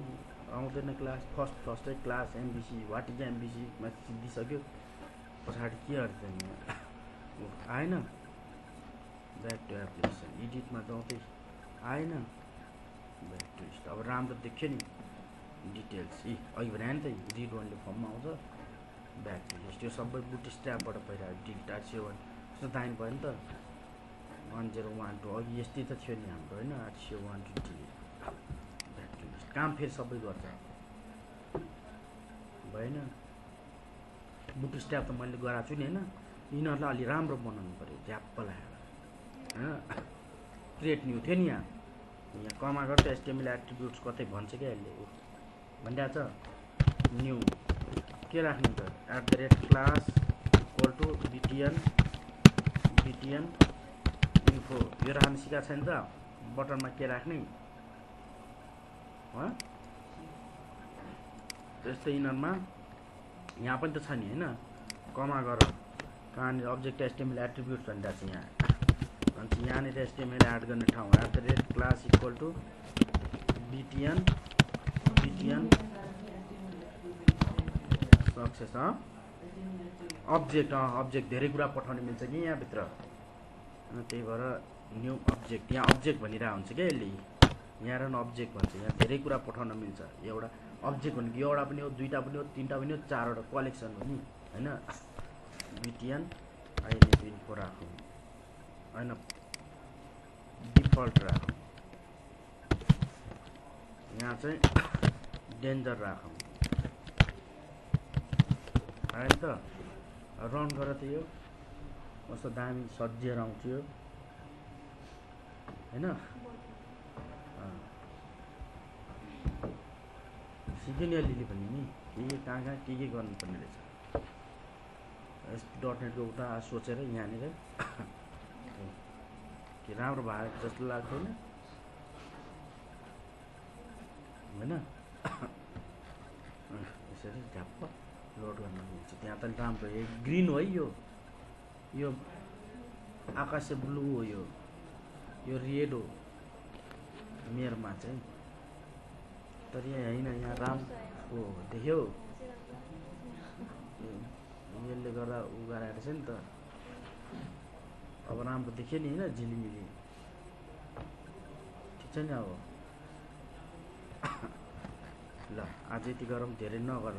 A: आउँदैन क्लास फर्स्टै class MBC what is MBC मा सिद्धिसक्यो पछाडि के अर्थ नि आएन ब्याक टु एप्लिकेसन एडिटमा जाउँदै आएन ब्याक टु लिस्ट। अब राम्रो देख्यो नि डिटेल्स अघि भने नि त रिड ओन्ली फर्ममा आउँछ ब्याक टु लिस्ट। यो सबै बुट स्ट्र्यापबाट भइरहेको डिलिट आर7 यस्तो दामी भयो नि त 1012 अघि यस्तै त थियो नि हाम्रो होइन आर7 डिलिट ब्याक टु लिस्ट काम फेरि सबै गर्छ भएन। बुट स्ट्र्याप त मैले गराएको छु नि होइन यिनीहरूलाई अलि राम्रो बनाउनु पऱ्यो झ्याप्प लगाएर होइन क्रिएट न्यू थियो नि यहाँ कमा गर्छ एचटिएमएल एट्रिब्युट्स कतै भन्छ क्या यसले भनिरहेको छ न्यू के राख्नु त @class equal to btn info यो राख्नु सिकाएको छैन त बटनमा के राख्ने त्यस्तै यिनीहरूमा यहाँ पनि त छ नि होइन कमा गर कहाँनिर अब्जेक्ट एचटिएमएल एट्रिब्युट्स भनिरहेको छ यहाँ अनि यहाँनिर एचटिएमएल एड गर्ने ठाउँ @class equal to btn success object धेरै कुरा पठाउन मिल्छ कि यहाँभित्र त्यही भएर न्यू अब्जेक्ट यहाँ अब्जेक्ट भनिरहेको हुन्छ क्या यसले यहाँ र अब्जेक्ट भन्छ यहाँ धेरै कुरा पठाउन मिल्छ एउटा अब्जेक्ट भनेको एउटा पनि हो दुईवटा पनि हो तिनवटा पनि हो चारवटा कलेक्सन हो नि होइन btn इन्फो राखौँ होइन डिफल्ट राखौँ यहाँ चाहिँ डेन्जर राखौँ आयो नि त रन गर त यो कस्तो दामी सजिएर आउँछ यो होइन सिक्यो नि अलिअलि पनि नि कहाँ के गर्नुपर्ने रहेछ .NET को उता सोचेर यहाँनिर के राम्रो भएको जस्तो लाग्दैन होइन यसरी झ्याप्प लोड गर्न मिल्छ त्यहाँ त राम्रो ग्रिन हो है यो आकाशे ब्लू हो यो रेड हो मेरोमा चाहिँ तर यहाँ होइन यहाँ राम्रो देख्यो यसले गर्दा उ गराएको छ नि त अब राम्रो देख्यो नि होइन झिलिमिली ठिक छ नि अब ल आज यति गरौँ धेरै नगर